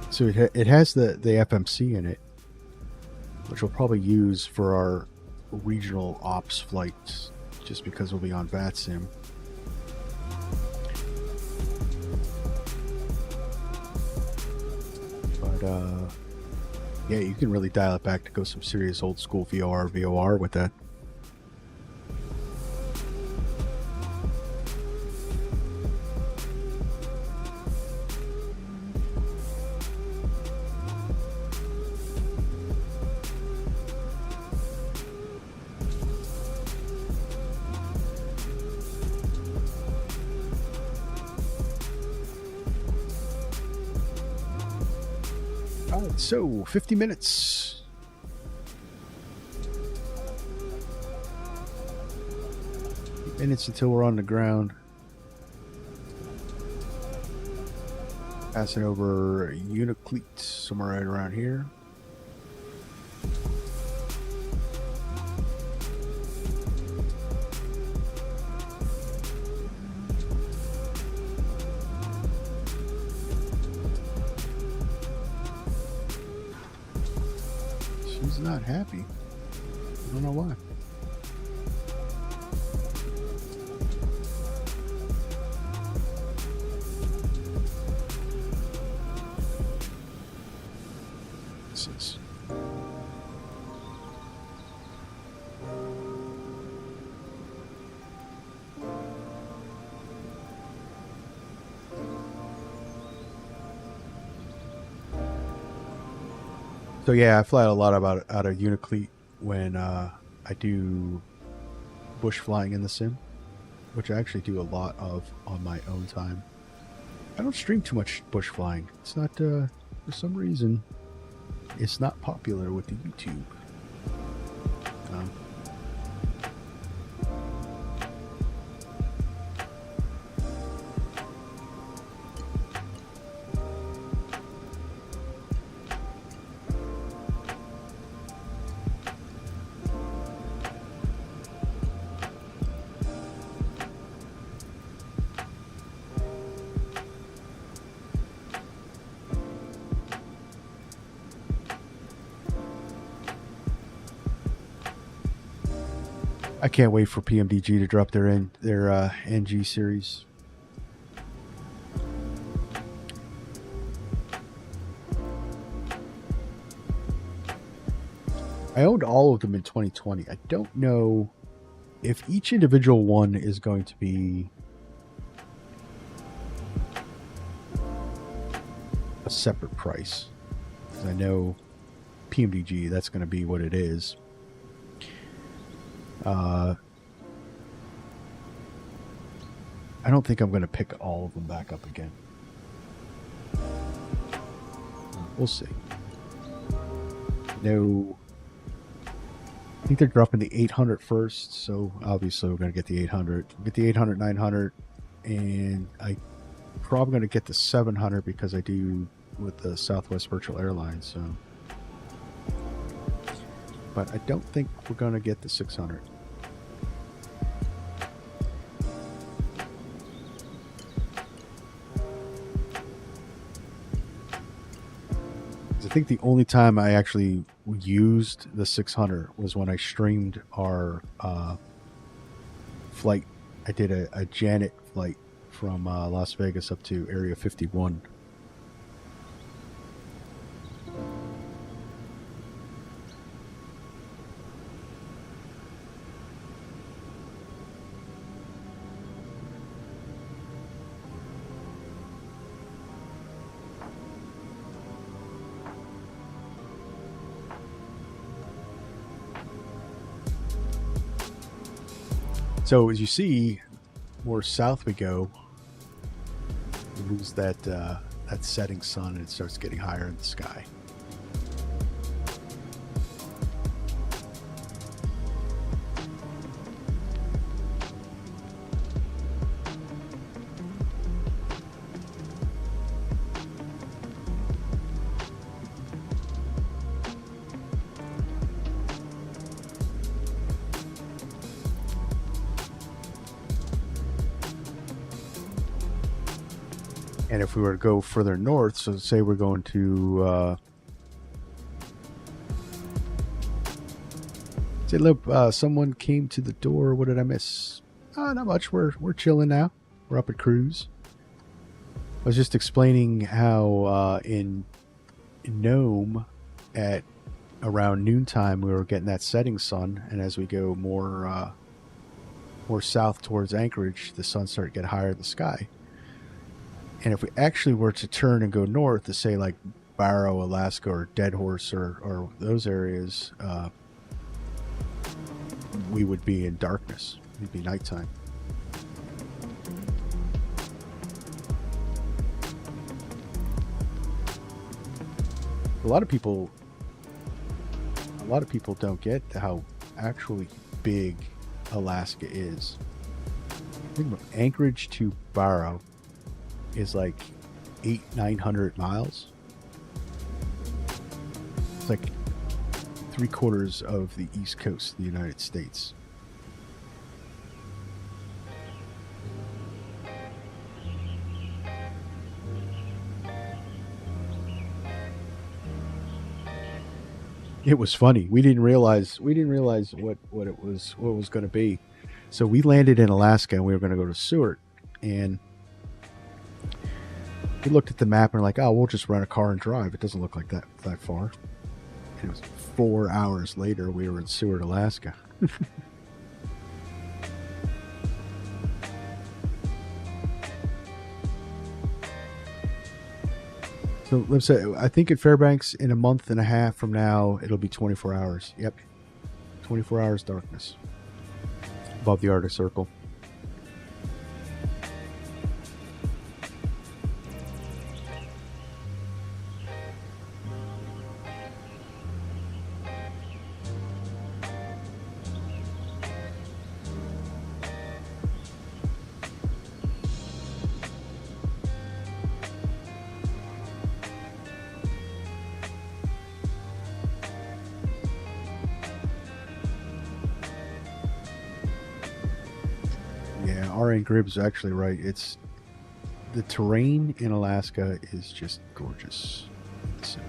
So it has the FMC in it, which we'll probably use for our regional ops flights, just because we'll be on VATSIM. But yeah, you can really dial it back to go some serious old school VOR with that. Alright, so 50 minutes. Minutes until we're on the ground. Passing over Unicleat, somewhere right around here. She's not happy. I don't know why. So yeah, I fly a lot out of Uniclete when I do bush flying in the sim, which I actually do a lot of on my own time. I don't stream too much bush flying. It's not for some reason it's not popular with the YouTube. I can't wait for PMDG to drop their NG series. I owned all of them in 2020. I don't know if each individual one is going to be a separate price. Because I know PMDG, that's going to be what it is. I don't think I'm going to pick all of them back up again. We'll see. No, I think they're dropping the 800 first, so obviously we're going to get the 800. We'll get the 800, 900, and I probably going to get the 700 because I do with the Southwest Virtual Airlines. So, but I don't think we're going to get the 600. I think the only time I actually used the 600 was when I streamed our flight. I did a Janet flight from Las Vegas up to Area 51. So as you see, more south we go, we lose that setting sun and it starts getting higher in the sky. And if we were to go further north, so say we're going to say, look, someone came to the door. What did I miss? Not much. We're chilling now. We're up at cruise. I was just explaining how in Nome at around noontime we were getting that setting sun, and as we go more south towards Anchorage, the sun started to get higher in the sky. And if we actually were to turn and go north to say like Barrow, Alaska, or Dead Horse, or those areas, we would be in darkness. It'd be nighttime. A lot of people don't get how actually big Alaska is. I think from Anchorage to Barrow is like 800-900 miles. It's like 3/4 of the east coast of the United States. It was funny. We didn't realize what it was going to be. So we landed in Alaska and we were going to go to Seward, and we looked at the map and we're like, oh, we'll just rent a car and drive. It doesn't look like that far. And it was 4 hours later we were in Seward, Alaska. So let's say, I think at Fairbanks in a month and a half from now, it'll be 24 hours. Yep. 24 hours darkness above the Arctic Circle. RN Gribb's actually right. It's the terrain in Alaska is just gorgeous. So,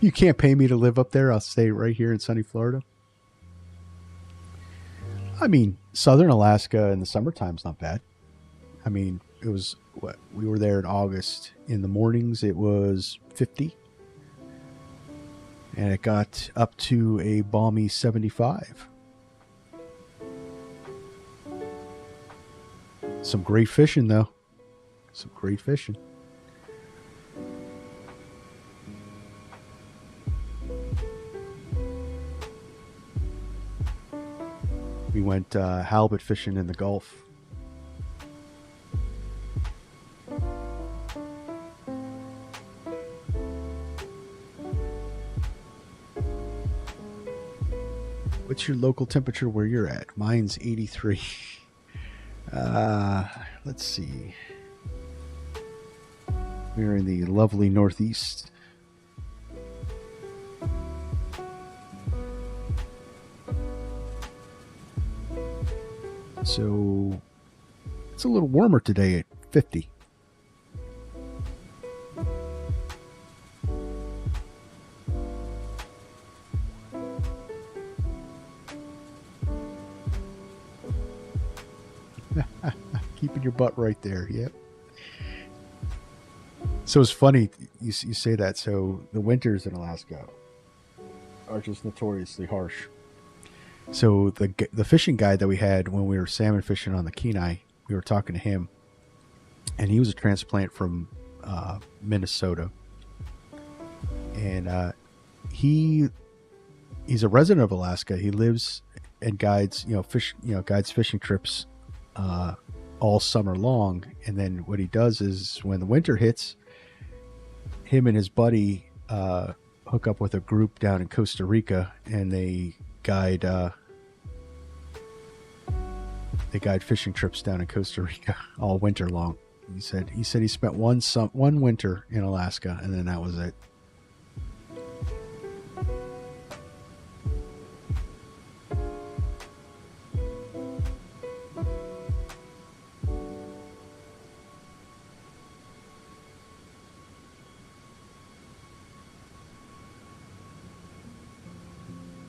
you can't pay me to live up there. I'll stay right here in sunny Florida. I mean, southern Alaska in the summertime's not bad. I mean, it was what we were there in August. In the mornings, it was 50, and it got up to a balmy 75. Some great fishing, though. Some great fishing. We went halibut fishing in the Gulf. What's your local temperature where you're at? Mine's 83. Let's see. We're in the lovely Northeast. So it's a little warmer today at 50. Keeping your butt right there. Yep. So it's funny you say that. So the winters in Alaska are just notoriously harsh. So the fishing guide that we had when we were salmon fishing on the Kenai, we were talking to him, and he was a transplant from Minnesota, and he's a resident of Alaska. He lives and guides guides fishing trips all summer long, and then what he does is when the winter hits, him and his buddy hook up with a group down in Costa Rica, and they guide fishing trips down in Costa Rica all winter long. He said he spent one winter in Alaska, and then that was it.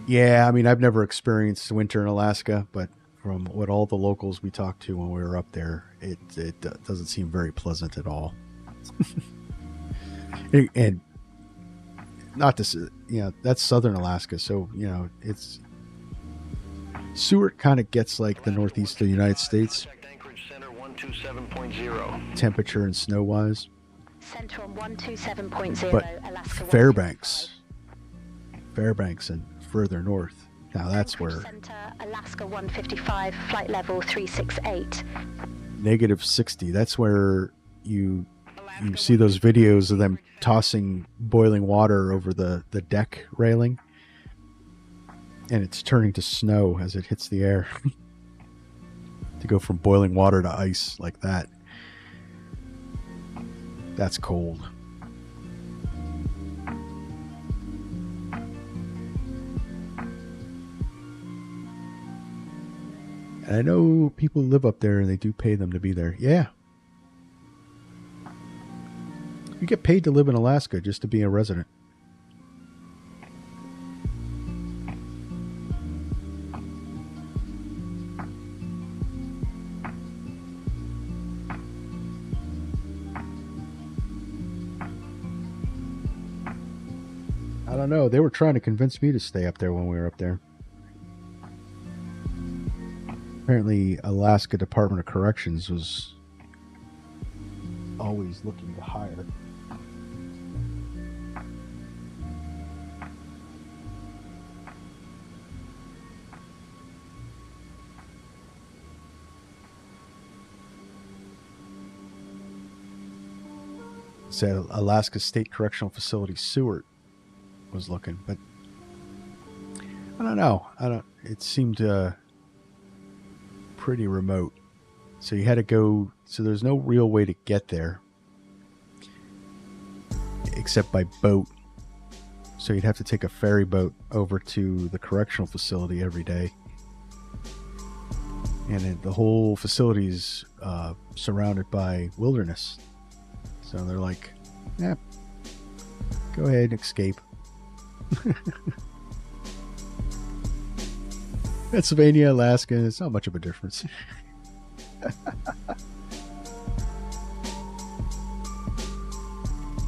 Yeah, I mean, I've never experienced winter in Alaska, but from what all the locals we talked to when we were up there, it doesn't seem very pleasant at all. And not to, that's southern Alaska, so it's Seward kind of gets like the northeast of the United States. Anchorage Center 127.0. Temperature and snow wise. Center on 127.0. But Alaska Fairbanks and further north. Now that's where Center, Alaska 155, flight level 368. negative 60. That's where you see those videos of them tossing boiling water over the deck railing, and it's turning to snow as it hits the air. To go from boiling water to ice like that. That's cold. And I know people live up there and they do pay them to be there. Yeah. You get paid to live in Alaska just to be a resident. I don't know. They were trying to convince me to stay up there when we were up there. Apparently, Alaska Department of Corrections was always looking to hire. Said Alaska State Correctional Facility Seward was looking, but I don't know. It seemed pretty remote. So you had to go, so there's no real way to get there except by boat. So you'd have to take a ferry boat over to the correctional facility every day. And the whole facility is surrounded by wilderness. So they're like, yeah, go ahead and escape. Pennsylvania, Alaska, it's not much of a difference.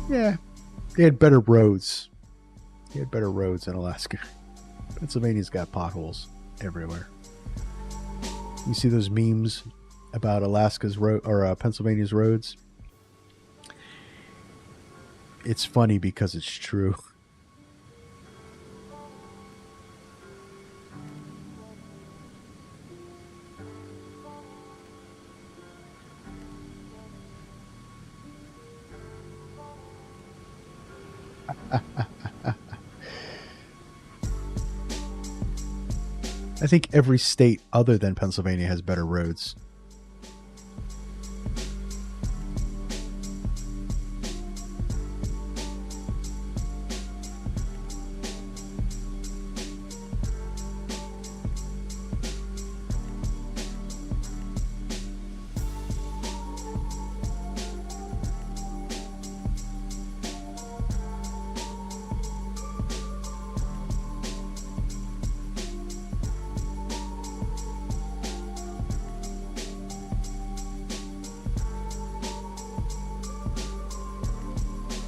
Yeah, they had better roads. They had better roads in Alaska. Pennsylvania's got potholes everywhere. You see those memes about Alaska's road or Pennsylvania's roads? It's funny because it's true. I think every state other than Pennsylvania has better roads.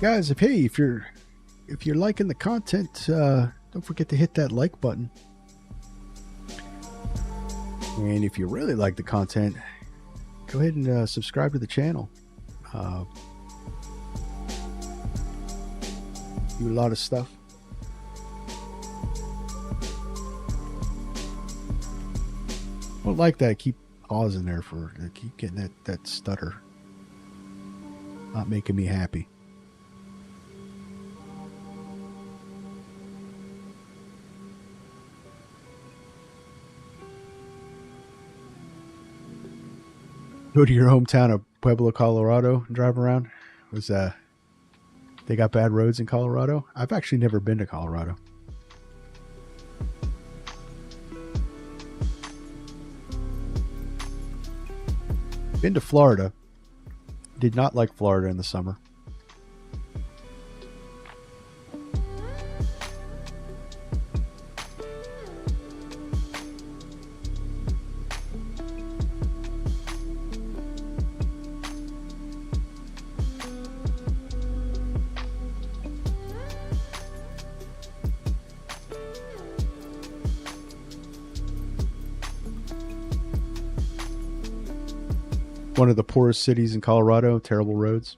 Guys, if you're liking the content, don't forget to hit that like button. And if you really like the content, go ahead and subscribe to the channel. Do a lot of stuff. Don't like that. Keep pausing there keep getting that stutter. Not making me happy. Go to your hometown of Pueblo, Colorado, and drive around. They got bad roads in Colorado? I've actually never been to Colorado. Been to Florida. Did not like Florida in the summer. One of the poorest cities in Colorado, terrible roads.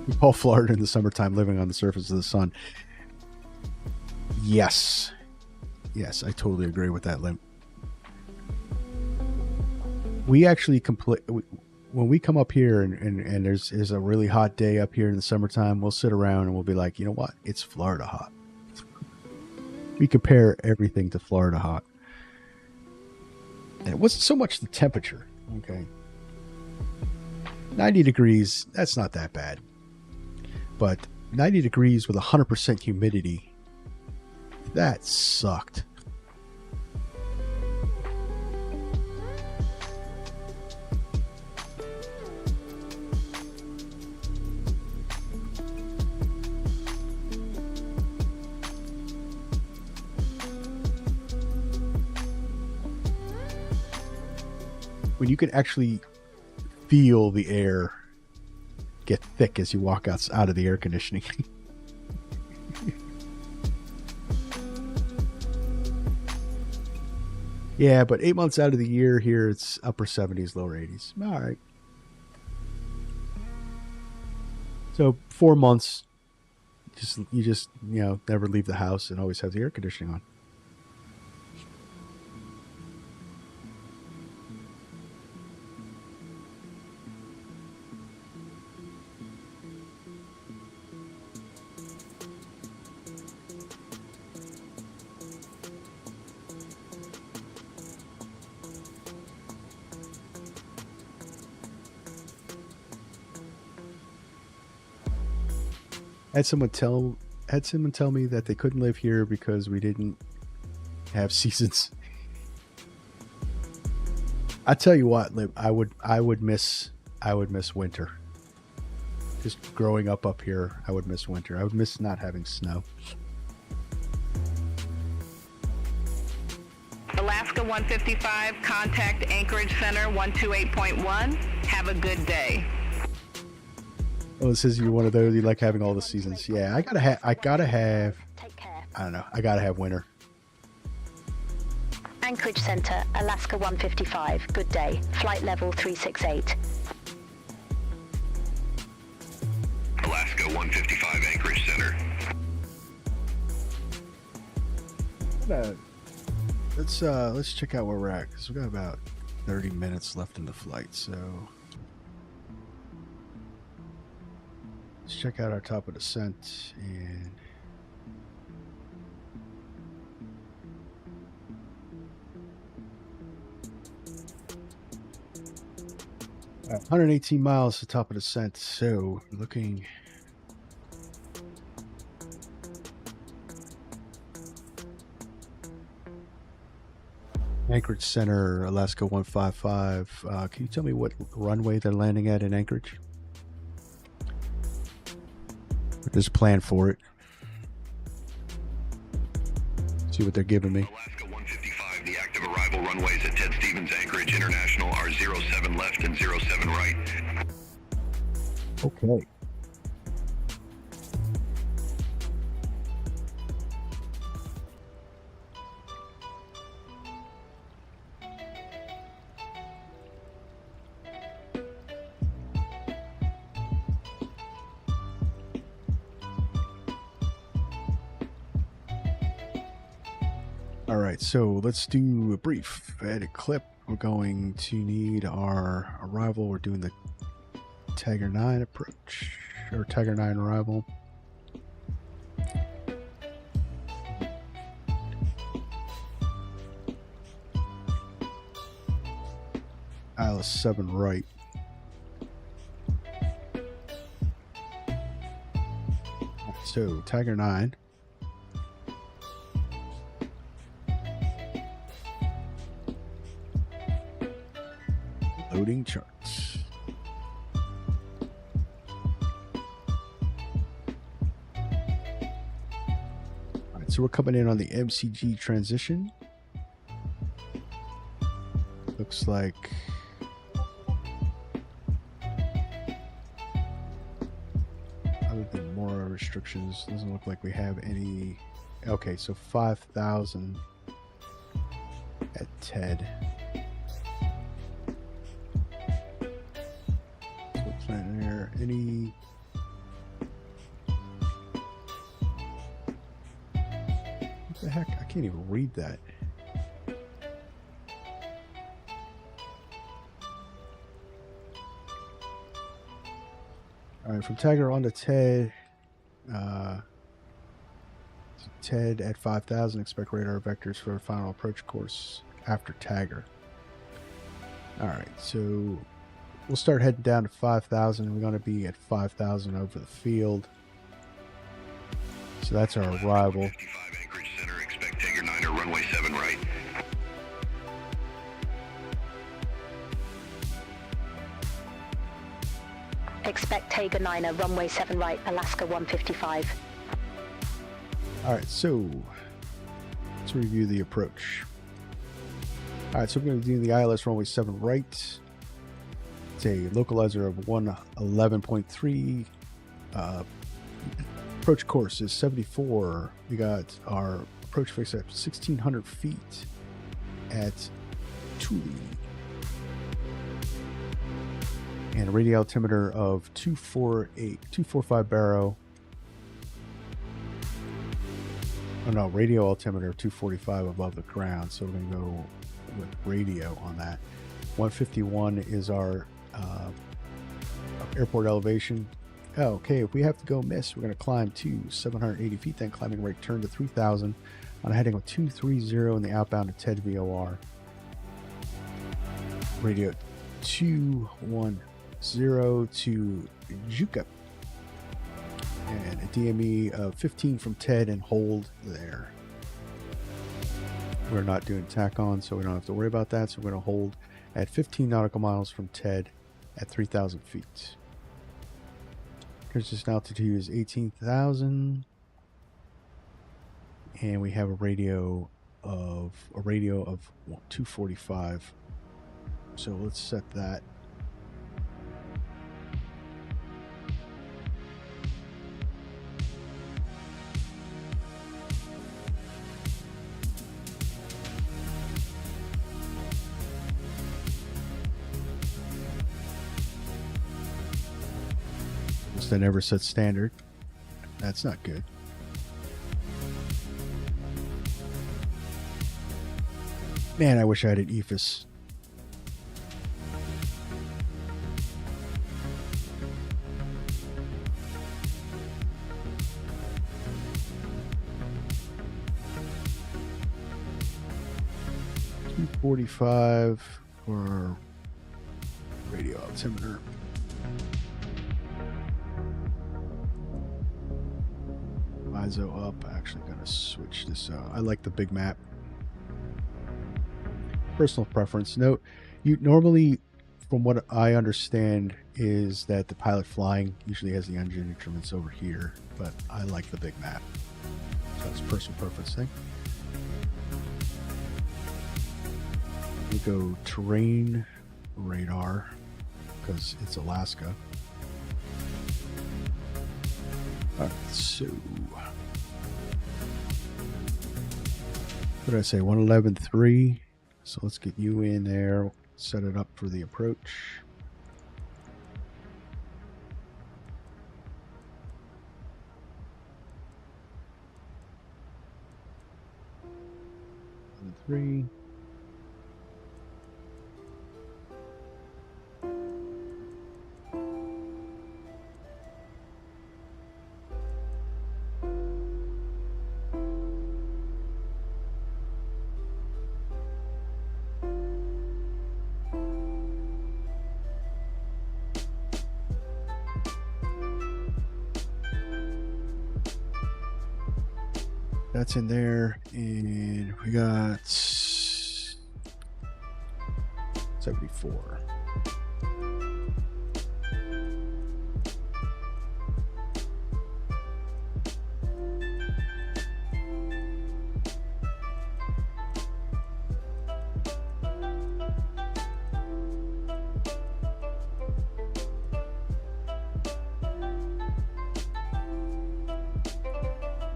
We call Florida in the summertime living on the surface of the sun. Yes. Yes, I totally agree with that, Lim. We actually when we come up here and there's a really hot day up here in the summertime, we'll sit around and we'll be like, you know what? It's Florida hot. We compare everything to Florida hot. And it wasn't so much the temperature. Okay. 90 degrees, that's not that bad. But 90 degrees with 100% humidity, that sucked. When you can actually feel the air get thick as you walk out of the air conditioning. Yeah, but 8 months out of the year here, it's upper 70s, lower 80s. All right. So 4 months, you just never leave the house and always have the air conditioning on. Had someone tell me that they couldn't live here because we didn't have seasons. I tell you what, I would miss winter. Just growing up here, I would miss winter. I would miss not having snow. Alaska 155, contact Anchorage Center 128.1. Have a good day. Oh, it says you're one of those, you like having all the seasons. Yeah, I gotta have. Take care. I don't know. I gotta have winter. Anchorage Center, Alaska 155. Good day. Flight level 368. Alaska 155, Anchorage Center. Let's check out where we're at, because we've got about 30 minutes left in the flight. So let's check out our top of descent and uh, 118 miles to top of descent. So looking Anchorage Center, Alaska 155. Can you tell me what runway they're landing at in Anchorage? There's a plan for it. See what they're giving me. Alaska 155, the active arrival runways at Ted Stevens Anchorage International are 07 left and 07 right. Okay. So let's do a brief edit clip. We're going to need our arrival. We're doing the Tiger 9 approach, or Tiger 9 arrival. ILS 7 right. So Tiger 9. Loading charts. All right, so we're coming in on the MCG transition. Looks like other than more restrictions, doesn't look like we have any. Okay, so 5,000 at TED. There any what the heck? I can't even read that. All right, from Tiger on to TED. TED at 5,000. Expect radar vectors for a final approach course after Tiger. All right, so we'll start heading down to 5,000. We're going to be at 5,000 over the field. So that's our arrival. 55 Anchorage Center, expect Tiger 9 or runway 7 right. Expect Tiger 9er, runway 7 right, Alaska 155. All right, so let's review the approach. All right, so we're going to do the ILS runway 7 right. It's a localizer of 111.3. Approach course is 74. We got our approach fix at 1,600 feet at Thule. And a radio altimeter of 245 baro. Oh no, radio altimeter of 245 above the ground. So we're going to go with radio on that. 151 is our airport elevation. Oh, okay, if we have to go miss, we're going to climb to 780 feet, then climbing right turn to 3,000 on a heading of 230 in the outbound to TED VOR. Radio 210 to Juka. And a DME of 15 from TED and hold there. We're not doing tack on, so we don't have to worry about that. So we're going to hold at 15 nautical miles from TED at 3,000 feet. Consistent altitude is 18,000. And we have a radio of 245. So let's set that. I never set standard. That's not good. Man, I wish I had an EFIS. $245 for radio altimeter. ISO up. Actually gonna switch this out. I like the big map. Personal preference. Note, you normally, from what I understand, is that the pilot flying usually has the engine instruments over here, but I like the big map. So that's a personal preference thing. We go terrain radar because it's Alaska. All right, so what did I say? 111.3. So let's get you in there. Set it up for the approach. Three. That's in there, and we got 74.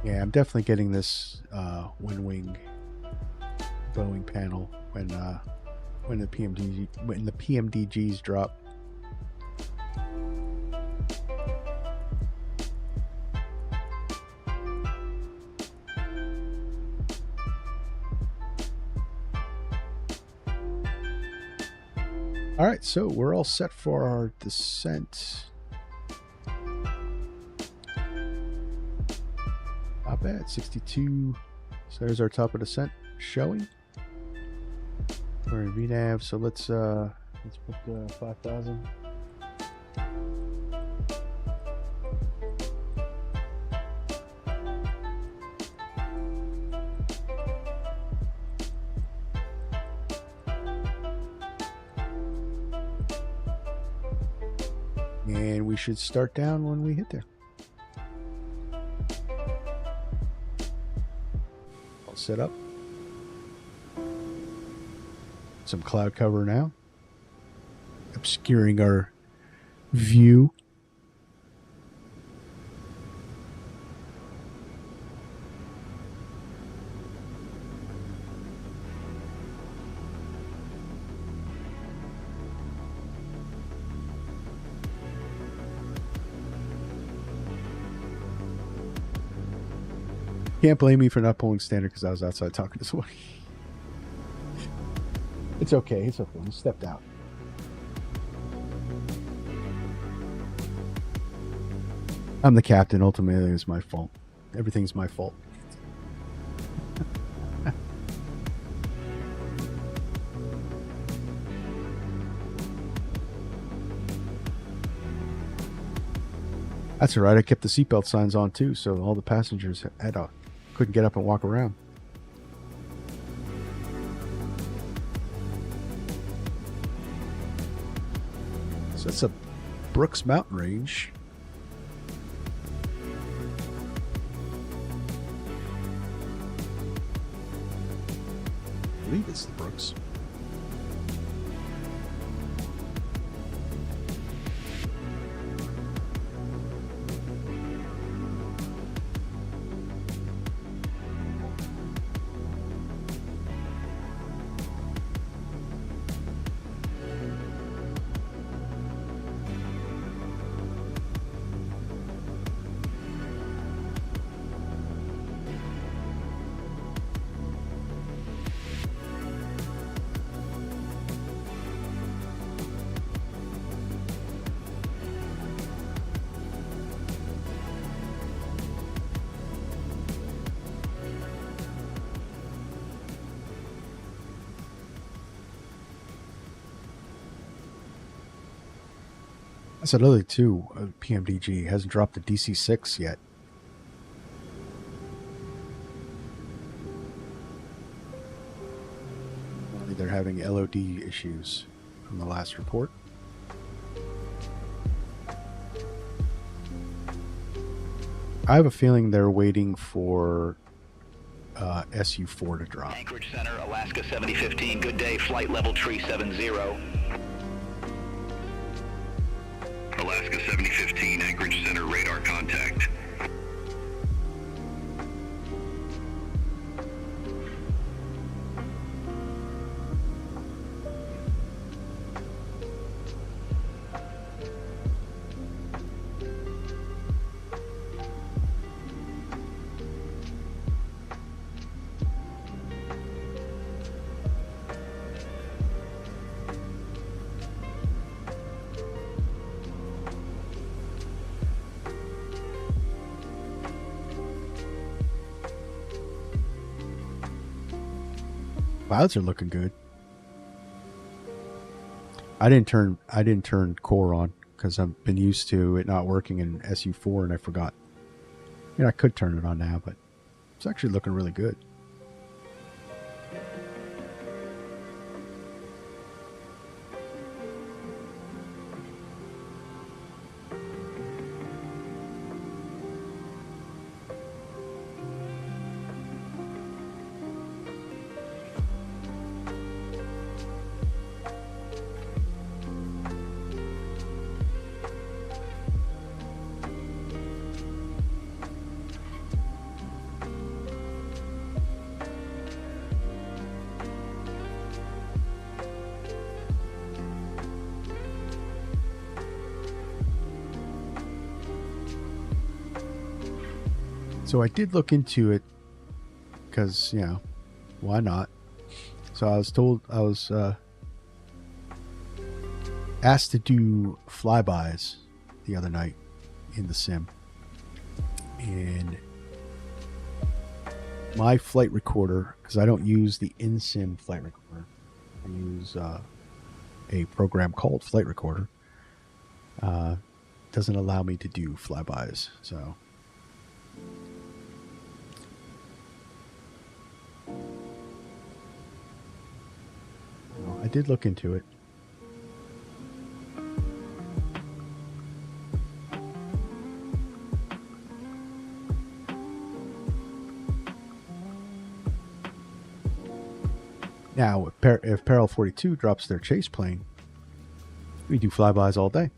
Yeah, I'm definitely getting this wind wing Boeing panel when the PMDGs drop. All right, so we're all set for our descent. Not bad, 62. So there's our top of descent showing. We're in VNAV, so let's Let's put 5,000. And we should start down when we hit there. All set up. Some cloud cover now, obscuring our view. Can't blame me for not pulling standard because I was outside talking to somebody. It's okay. It's okay. We stepped out. I'm the captain. Ultimately, it's my fault. Everything's my fault. That's all right. I kept the seatbelt signs on too, so all the passengers couldn't get up and walk around. So that's a Brooks Mountain Range. I believe it's the Brooks. That's another too. PMDG hasn't dropped the DC6 yet. They're having LOD issues from the last report. I have a feeling they're waiting for SU4 to drop. Anchorage Center, Alaska 7015. Good day. Flight level 370. Alaska 7015, Anchorage Center, radar contact. Clouds are looking good. I didn't turn core on because I've been used to it not working in SU4 and I forgot. I could turn it on now, but it's actually looking really good. So I did look into it because, why not? So I was asked to do flybys the other night in the sim. And my flight recorder, because I don't use the in-sim flight recorder, I use a program called Flight Recorder, doesn't allow me to do flybys. So I did look into it. Now, if Peril 42 drops their chase plane, we do flybys all day.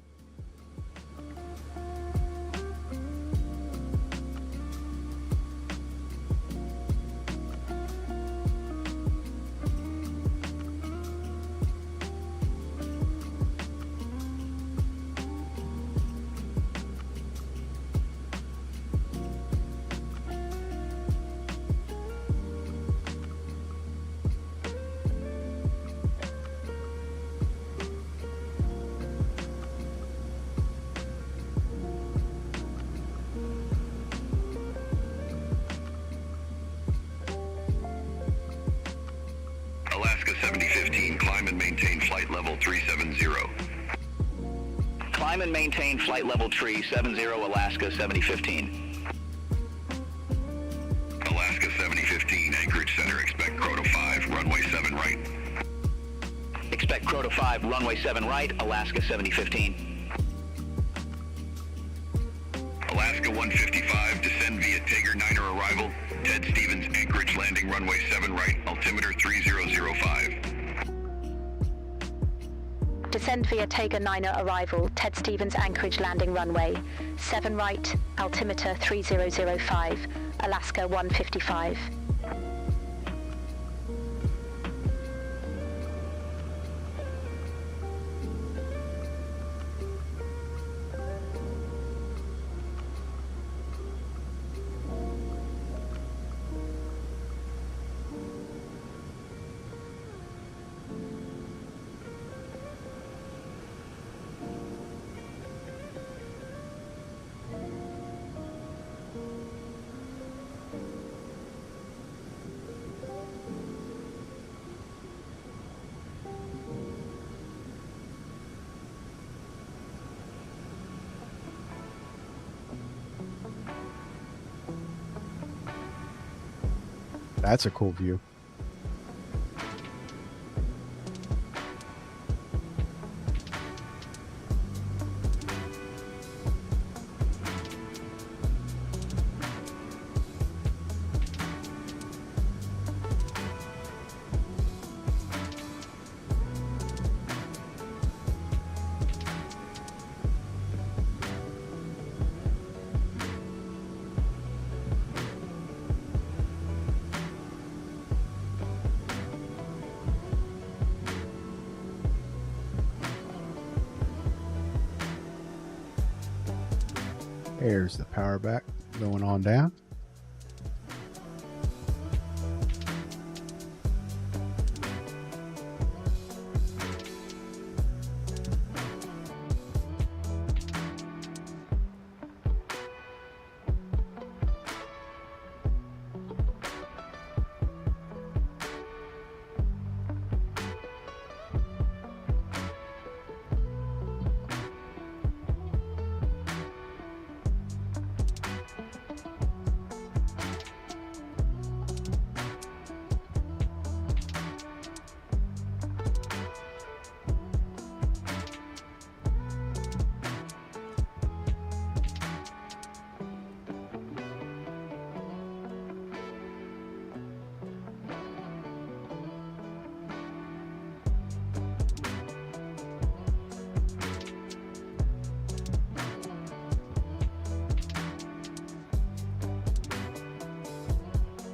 Alaska 7015, climb and maintain flight level 370. Climb and maintain flight level tree 70 Alaska 7015. Alaska 7015, Anchorage Center, expect Crota 5, runway 7 right. Expect Crota 5, runway 7 right, Alaska 7015. Alaska 155, descend via Tager 9er arrival, Ted Stevens, Anchorage landing runway 7 right, altimeter 3005. Descend via Tager 9er arrival, Ted Stevens Anchorage landing runway 7 right, altimeter 3005, Alaska 155. That's a cool view. There's the power back going on down.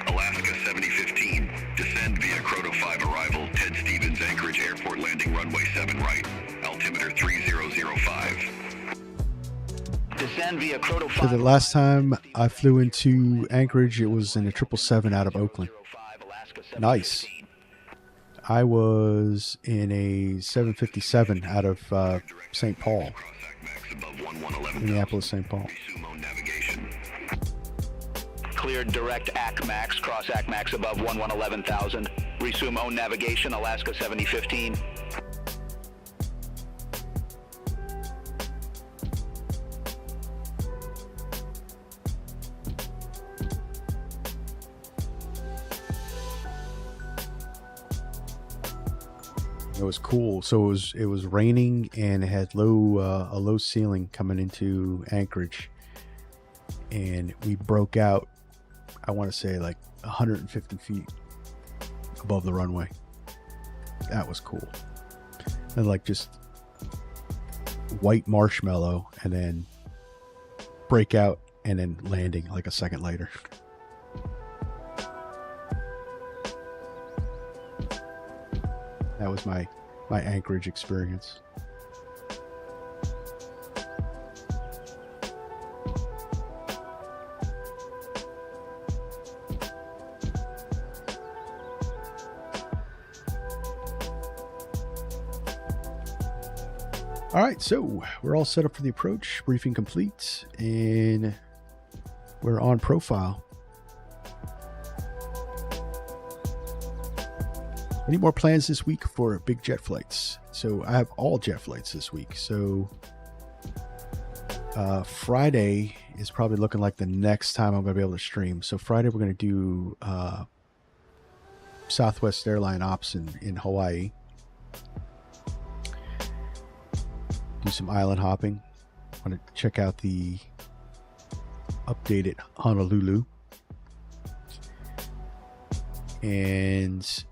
Alaska 7015, descend via Crota 5 arrival, Ted Stevens Anchorage Airport landing runway 7 right, altimeter 3005. Descend via Crota 5. So the last time I flew into Anchorage, it was in a 777 out of Oakland. Nice. I was in a 757 out of St. Paul, Minneapolis, St. Paul. Cleared direct AC Max, cross AC Max above 111000. Resume own navigation, Alaska 7015. It was cool. So it was raining and it had a low ceiling coming into Anchorage, and we broke out. I want to say like 150 feet above the runway. That was cool. And like just white marshmallow, and then break out, and then landing like a second later. That was my Anchorage experience. All right, so we're all set up for the approach. Briefing complete, and we're on profile. Any more plans this week for big jet flights? So I have all jet flights this week. So Friday is probably looking like the next time I'm going to be able to stream. So Friday we're going to do Southwest Airline ops in Hawaii. Do some island hopping. I want to check out the updated Honolulu. And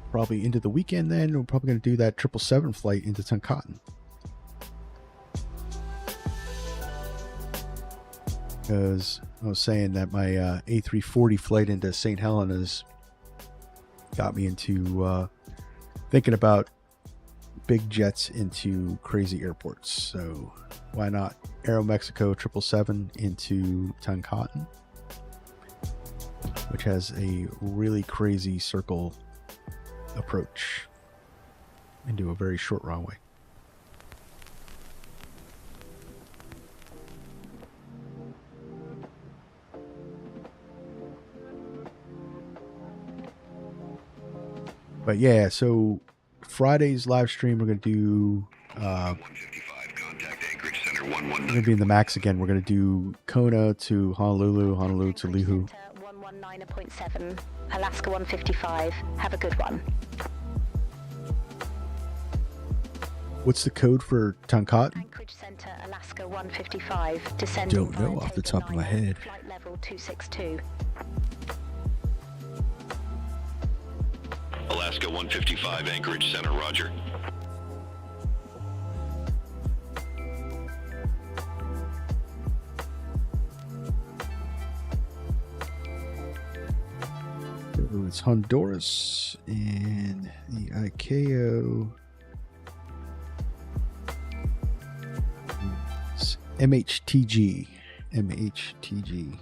probably into the weekend then, we're probably going to do that 777 flight into Tuncotton. Because I was saying that my A340 flight into St. Helena's got me into thinking about big jets into crazy airports. So why not Aeromexico 777 into Tuncotton, which has a really crazy circle approach into a very short runway. But yeah, so Friday's live stream, we're going to do 155, contact Anchorage Center we're going to be in the Max again. We're going to do Kona to Honolulu, Honolulu to Lihu. 119.7, Alaska 155. Have a good one. What's the code for Tuncotton? Anchorage Center, Alaska 155. Descending Don't know off the top of my head. Flight level 262. Alaska 155, Anchorage Center, roger. It's Honduras and the ICAO. It's MHTG. MHTG.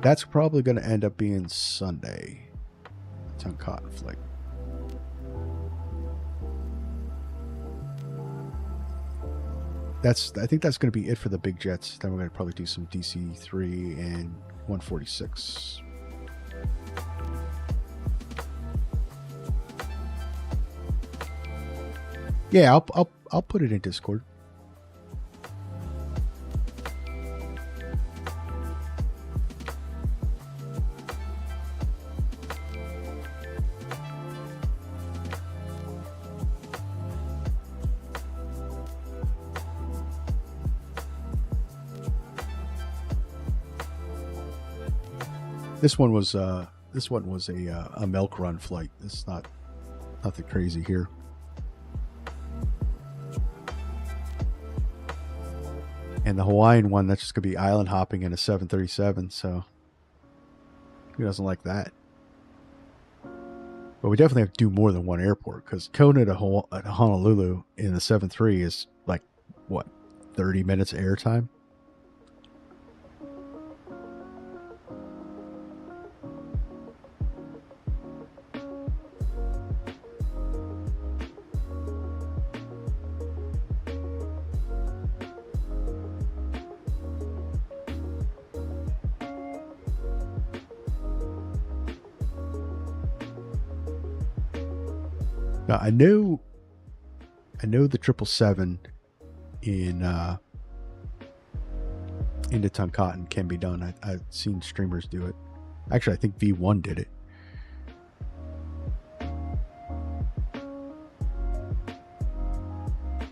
That's probably going to end up being Sunday. Tuncotton flight. I think that's going to be it for the big jets. Then we're going to probably do some DC-3 and 146. Yeah, I'll put it in Discord. This one was a milk run flight. It's nothing crazy here. And the Hawaiian one, that's just gonna be island hopping in a 737. So who doesn't like that? But we definitely have to do more than one airport, because Kona to Honolulu in the 7.3 is like what, 30 minutes airtime. Now, I know the 777 in into Tonkaten can be done. I've seen streamers do it. Actually, I think V1 did it.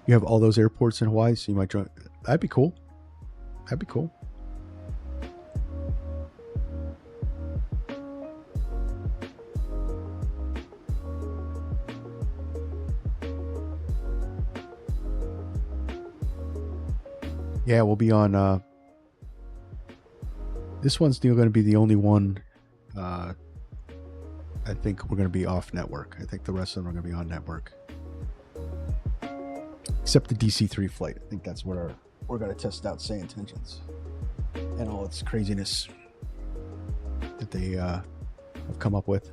You have all those airports in Hawaii, so you might join. That'd be cool. That'd be cool. Yeah, we'll be on. This one's still going to be the only one. I think we're going to be off network. I think the rest of them are going to be on network. Except the DC-3 flight. I think that's where we're going to test out Say Intentions and all its craziness that they have come up with.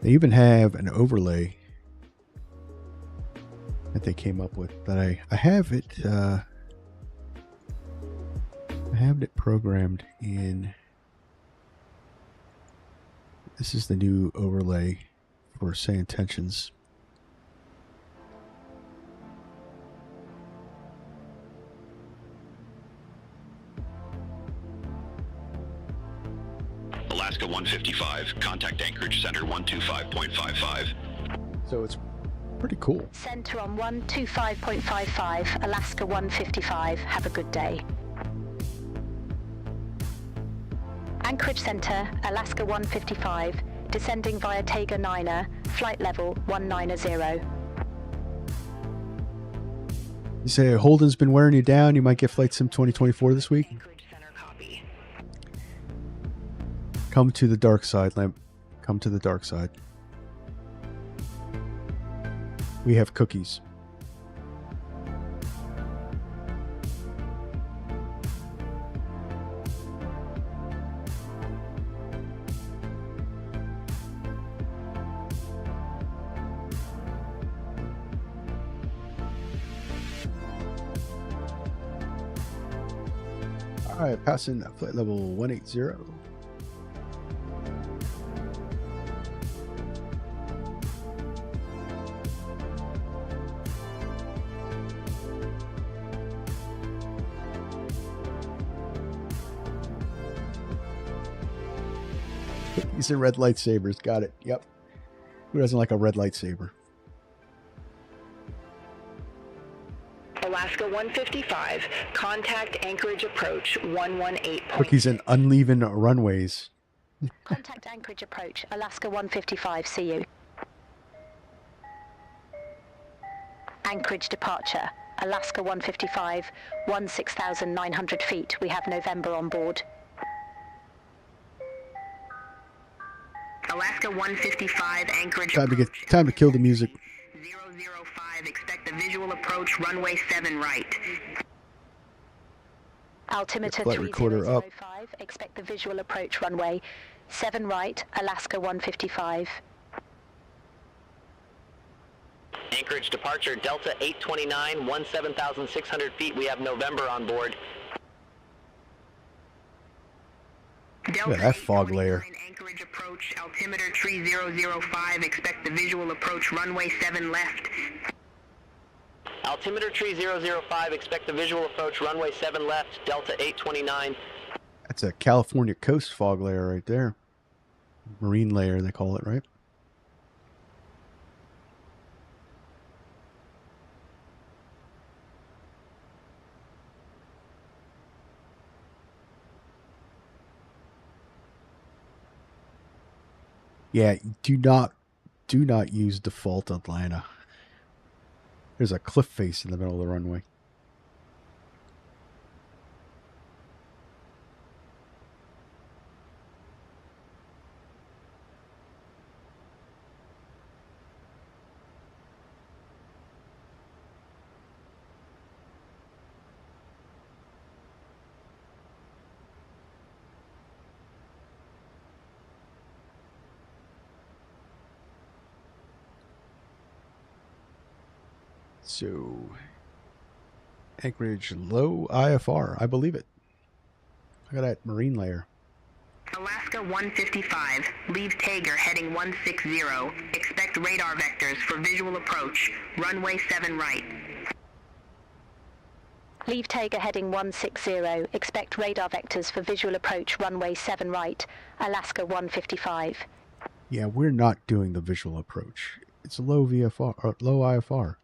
They even have an overlay that they came up with that I have it. I have it programmed in. This is the new overlay for Say Intentions. Alaska 155, contact Anchorage Center 125.55. So it's pretty cool. Center on 125.55, Alaska 155. Have a good day. Anchorage Center, Alaska 155, descending via Taga Niner, flight level 190. You say Holden's been wearing you down. You might get Flight Sim 2024 this week. Anchorage Center copy. Come to the dark side, Lamp. Come to the dark side. We have cookies. All right, passing flight level 180. These are red lightsabers. Got it. Yep. Who doesn't like a red lightsaber? Alaska 155, contact Anchorage approach 118. Cookies and uneven runways. Contact Anchorage approach, Alaska 155. See you. Anchorage departure, Alaska 155, 16,900 feet. We have November on board. Alaska 155, Anchorage Time to approach. get time to kill the music. 005, expect the visual approach, runway 7 right. Altimeter Flight recorder up. 3005, expect the visual approach runway 7 right, Alaska 155. Anchorage departure, Delta 829, 17,600 feet. We have November on board. Delta that fog layer. 829, Anchorage approach, altimeter 3005, expect the visual approach, runway 7 left. Altimeter tree 005, expect the visual approach, runway 7 left, Delta 829. That's a California coast fog layer right there. Marine layer, they call it, right? Yeah, do not use default Atlanta. There's a cliff face in the middle of the runway. So, Anchorage low IFR. I believe it. Look at that marine layer. Alaska 155, leave Tager heading 160, expect radar vectors for visual approach, runway 7 right. Leave Tager heading 160. Expect radar vectors for visual approach runway 7 right, Alaska 155. Yeah, we're not doing the visual approach. It's a low VFR or low IFR.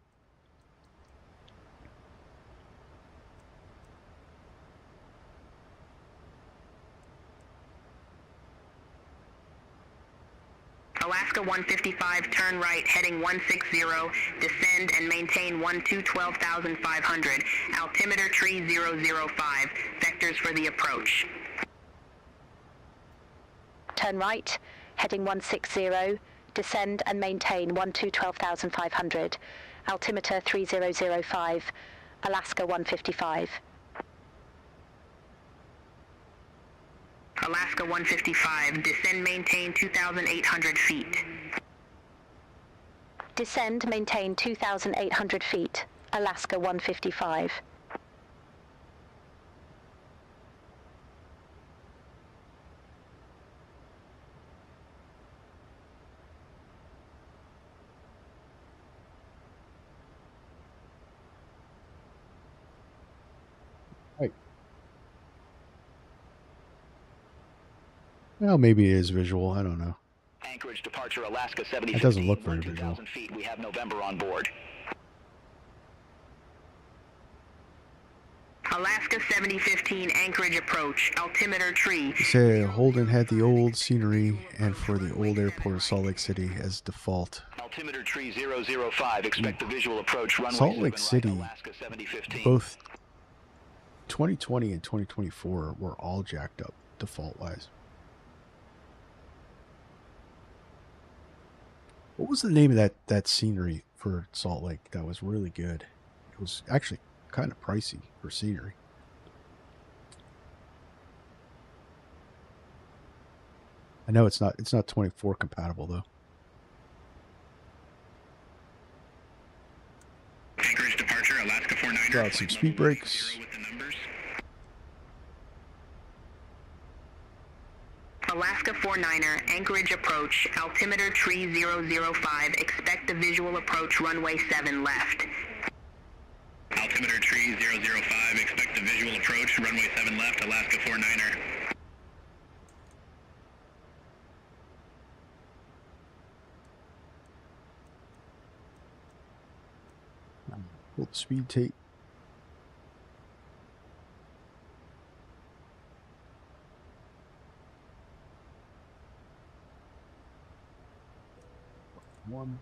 Alaska 155, turn right, heading 160, descend and maintain 12,500, altimeter tree 005, vectors for the approach. Turn right, heading 160, descend and maintain 12,500, altimeter 3005, Alaska 155. Alaska 155, descend, maintain 2,800 feet. Descend, maintain 2,800 feet, Alaska 155. Right. Well, maybe it is visual. I don't know. Anchorage departure Alaska 7015. That doesn't look very visual. 2,000 feet. We have November on board. Alaska 7015, Anchorage approach, altimeter tree. They say Holden had the old scenery and for the old airport of Salt Lake City as default. Altimeter tree 005. Expect the visual approach runway Salt Lake 7 City, right, Alaska 7015. both 2020 and 2024 were all jacked up default-wise. What was the name of that scenery for Salt Lake that was really good? It was actually kind of pricey for scenery. I know it's not 24 compatible though. Anchorage departure, Alaska 49er. Throw out some speed brakes. With the numbers. Alaska 49er, Anchorage approach, altimeter tree 005, expect the visual approach runway 7 left. Altimeter tree 005, expect the visual approach, runway 7 left, Alaska 49er. Pull the speed tape. One.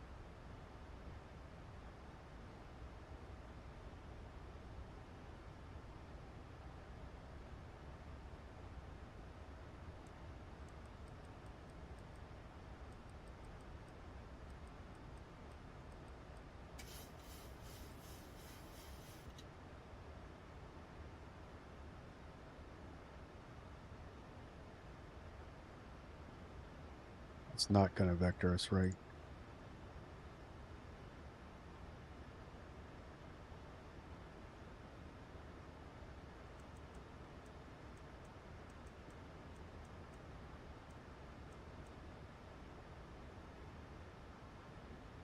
It's not going to vector us right.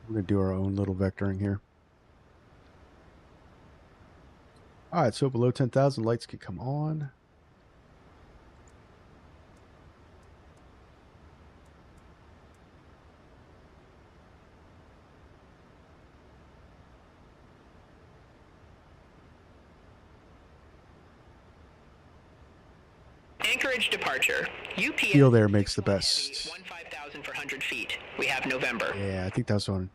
We're going to do our own little vectoring here. All right, so below 10,000, lights can come on. Anchorage departure, UPS. Feel there makes the best. 15,000 for 100 feet. We have November. Yeah, I think that's on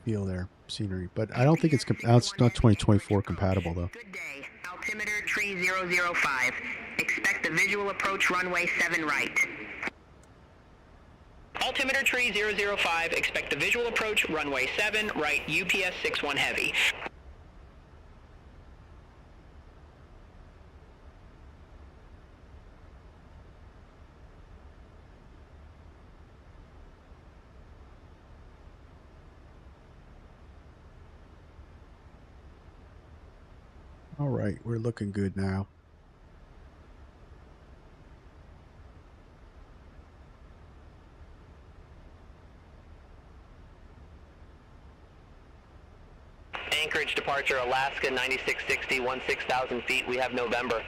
feel there scenery, but I don't think it's not 2024 compatible though. Good day. Altimeter tree 005. Expect the visual approach runway 7 right. Altimeter tree 005. Expect the visual approach runway 7 right. UPS 61 heavy. All right, we're looking good now. Anchorage departure, Alaska 9660, 16,000 feet. We have November.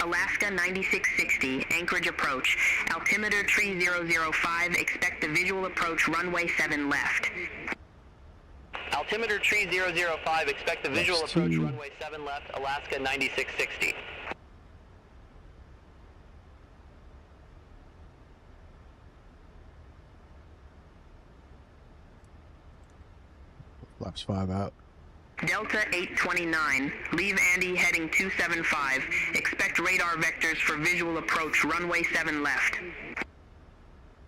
Alaska 9660, Anchorage approach. Altimeter 3005, expect the visual approach runway 7 left. Altimeter 3005, expect the visual That's approach two. runway 7 left, Alaska 9660. Flaps 5 out. Delta 829, leave Andy heading 275, expect radar vectors for visual approach runway 7 left.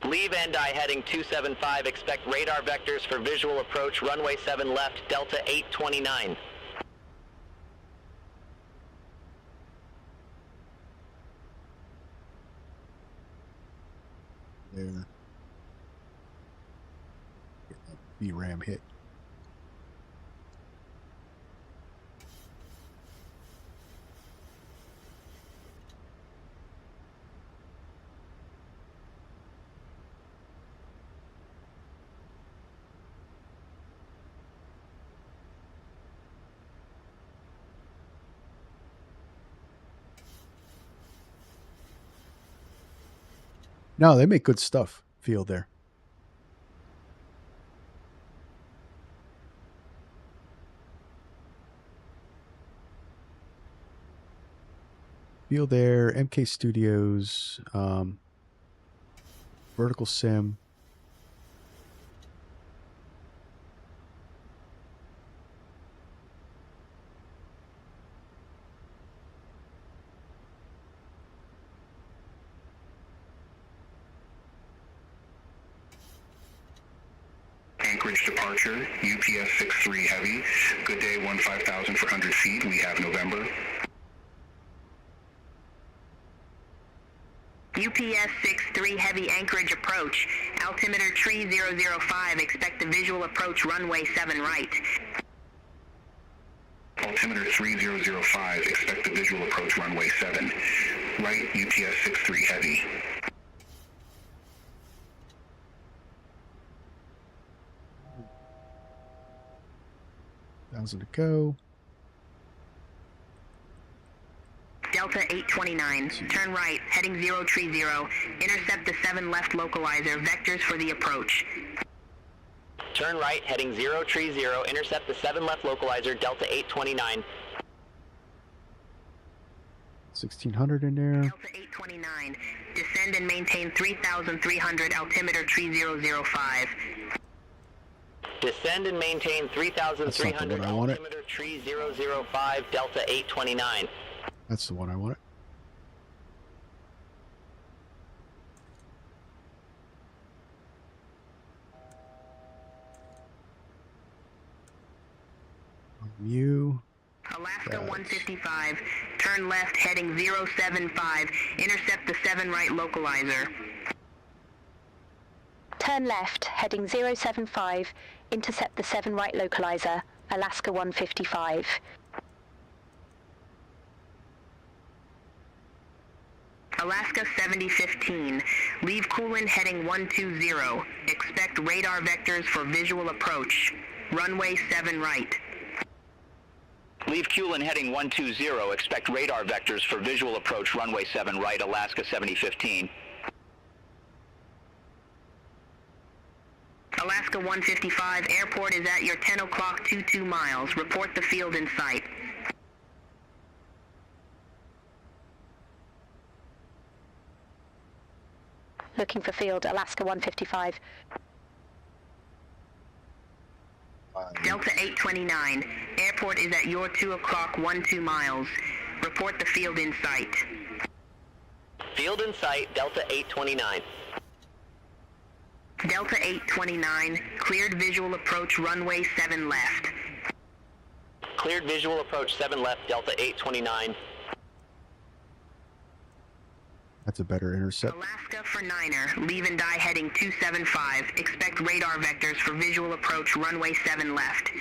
Leave Andy heading 275, expect radar vectors for visual approach runway 7 left, Delta 829. There. Get that VRAM hit. No, they make good stuff. Field there. Field Air, MK Studios, Vertical Sim. Anchorage departure, UPS 63 Heavy. Good day, 15,000 for 100 feet. We have November. UPS 63 Heavy Anchorage approach. Altimeter 3005, expect the visual approach runway 7 right. Altimeter 3005, expect the visual approach runway 7. Right, UPS 63 Heavy. Thousand to go. Delta 829, turn right, heading 030, intercept the 7 left localizer, vectors for the approach. Turn right, heading 030, intercept the 7 left localizer, Delta 829. 1600 in there. Delta 829, descend and maintain 3,300, altimeter 3005. Descend and maintain 3,300, one I wanted. altimeter 3005, Delta 829. That's the one I wanted. You. Alaska 155, turn left heading 075, intercept the 7 right localizer. Turn left, heading 075, intercept the 7 right localizer, Alaska 155. Alaska 7015, leave Coolin heading 120, expect radar vectors for visual approach, runway 7 right. Leave Culin heading 120, expect radar vectors for visual approach runway 7 right, Alaska 7015. Alaska 155, airport is at your 10 o'clock 22 miles, report the field in sight. Looking for field, Alaska 155. Delta 829, airport is at your 2 o'clock 12 miles, report the field in sight. Field in sight, Delta 829. Delta 829, cleared visual approach runway 7 left. Cleared visual approach 7 left, Delta 829. That's a better intercept. Alaska for Niner, leave and die heading 275, expect radar vectors for visual approach runway 7 left.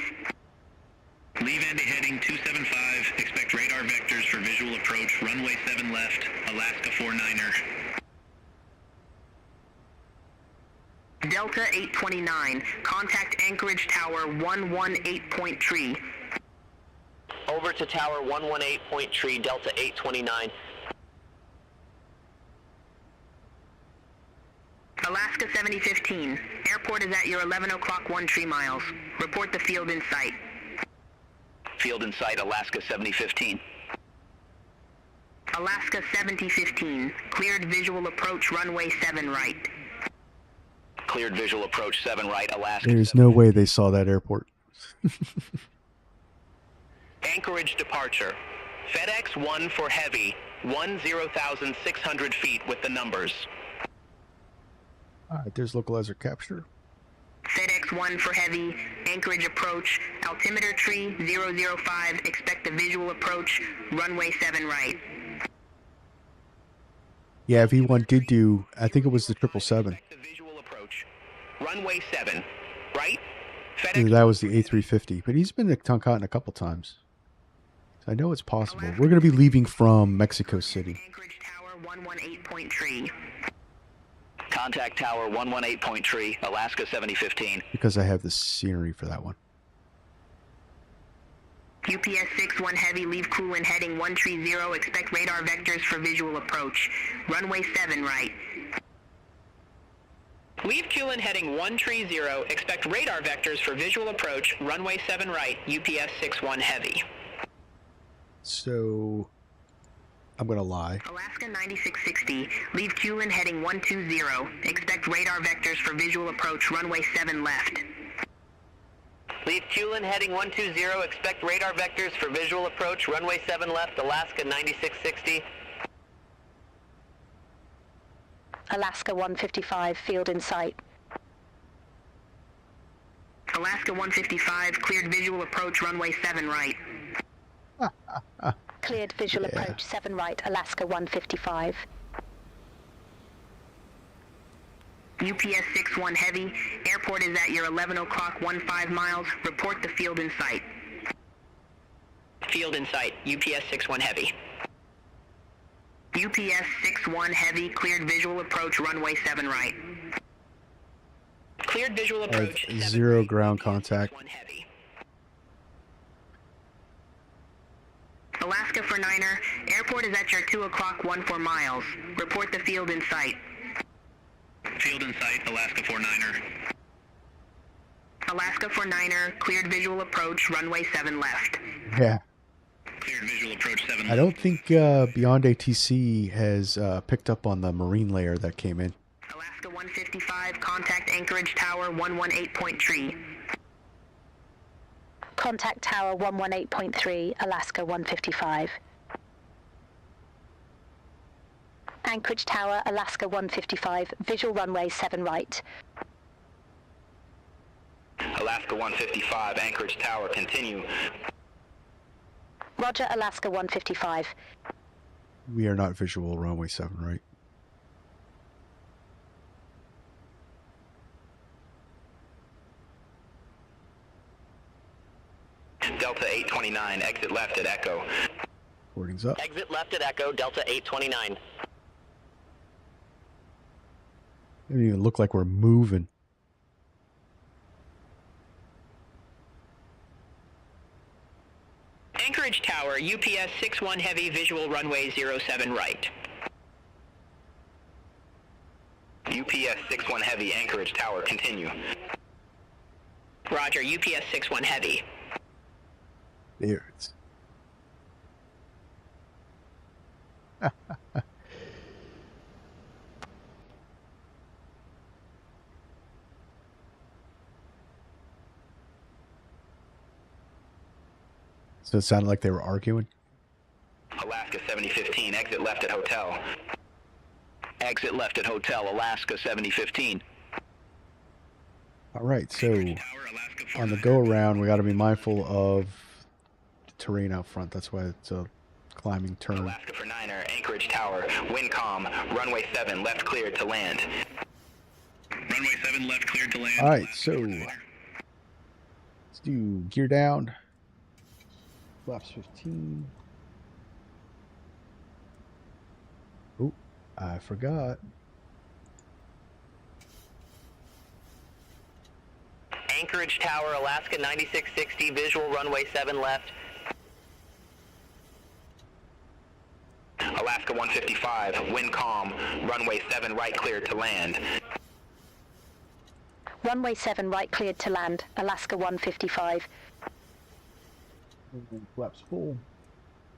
Leave Andy heading 275, expect radar vectors for visual approach runway 7 left, Alaska 49er. Delta 829, contact Anchorage Tower 118.3. Over to Tower 118.3, Delta 829. Alaska 7015, airport is at your 11 o'clock 13 miles. Report the field in sight. Field in sight, Alaska 7015. Alaska 7015, cleared visual approach runway 7 right. Cleared visual approach 7 right, Alaska. There's no way they saw that airport. Anchorage departure. FedEx 1 for heavy, 10,600 feet with the numbers. All right, there's localizer capture. FedEx 1 for heavy, Anchorage approach, altimeter tree 005, expect a visual approach, runway 7 right. Yeah, V1 did do, I think it was the 777. Expect a visual approach, runway 7 right. Yeah, that was the A350, but he's been to Toncontin a couple times. So I know it's possible. We're going to be leaving from Mexico City. Anchorage Tower 118.3. Contact Tower 118.3, Alaska 7015. Because I have the scenery for that one. UPS 61 heavy, leave Coolant heading 130, expect radar vectors for visual approach. Runway 7 right. Leave Coolant heading 130, expect radar vectors for visual approach, runway 7 right, UPS 61 heavy. So, I'm going to lie. Alaska 9660, leave Coolant heading 120, expect radar vectors for visual approach, runway 7 left. Leave Coolant heading 120, expect radar vectors for visual approach, runway 7 left, Alaska 9660. Alaska 155, field in sight. Alaska 155, cleared visual approach, runway 7 right. Cleared visual approach 7 right, Alaska 155. UPS 61 heavy, airport is at your 11 o'clock 15 miles, report the field in sight. Field in sight, UPS 61 heavy. UPS 61 heavy, cleared visual approach, runway 7 right. Cleared visual approach. 0 right, ground UPS contact. 61 heavy. Alaska for Niner, airport is at your 2 o'clock 14 miles, report the field in sight. Field in sight, Alaska 49er. Alaska for Niner, cleared visual approach, runway 7 left. Yeah. Cleared visual approach 7 I don't think Beyond ATC has picked up on the marine layer that came in. Alaska 155, contact Anchorage Tower 118.3. Contact Tower 118.3, Alaska 155. Anchorage Tower, Alaska 155, visual runway 7 right. Alaska 155, Anchorage Tower, continue. Roger, Alaska 155. We are not visual runway 7, right? Delta 829, exit left at Echo. Boarding's up. Exit left at Echo, Delta 829. It doesn't even look like we're moving. Anchorage Tower, UPS 61 heavy, visual runway 07 right. UPS 61 heavy, Anchorage Tower, continue. Roger, UPS 61 heavy. There it's. So it sounded like they were arguing. Alaska 7015, exit left at hotel. Exit left at hotel, Alaska 7015. All right, so on the go around, we got to be mindful of the terrain out front. That's why it's a climbing turn. Alaska for Niner, Anchorage Tower, wind calm, runway 7, left cleared to land. Runway 7 left cleared to land. All right, Alaska so for Niner. let's do gear down. Flaps 15. Oh, I forgot. Anchorage Tower, Alaska 9660, visual runway 7 left. Alaska 155, wind calm, runway 7 right cleared to land. Runway 7 right cleared to land, Alaska 155. Flaps full.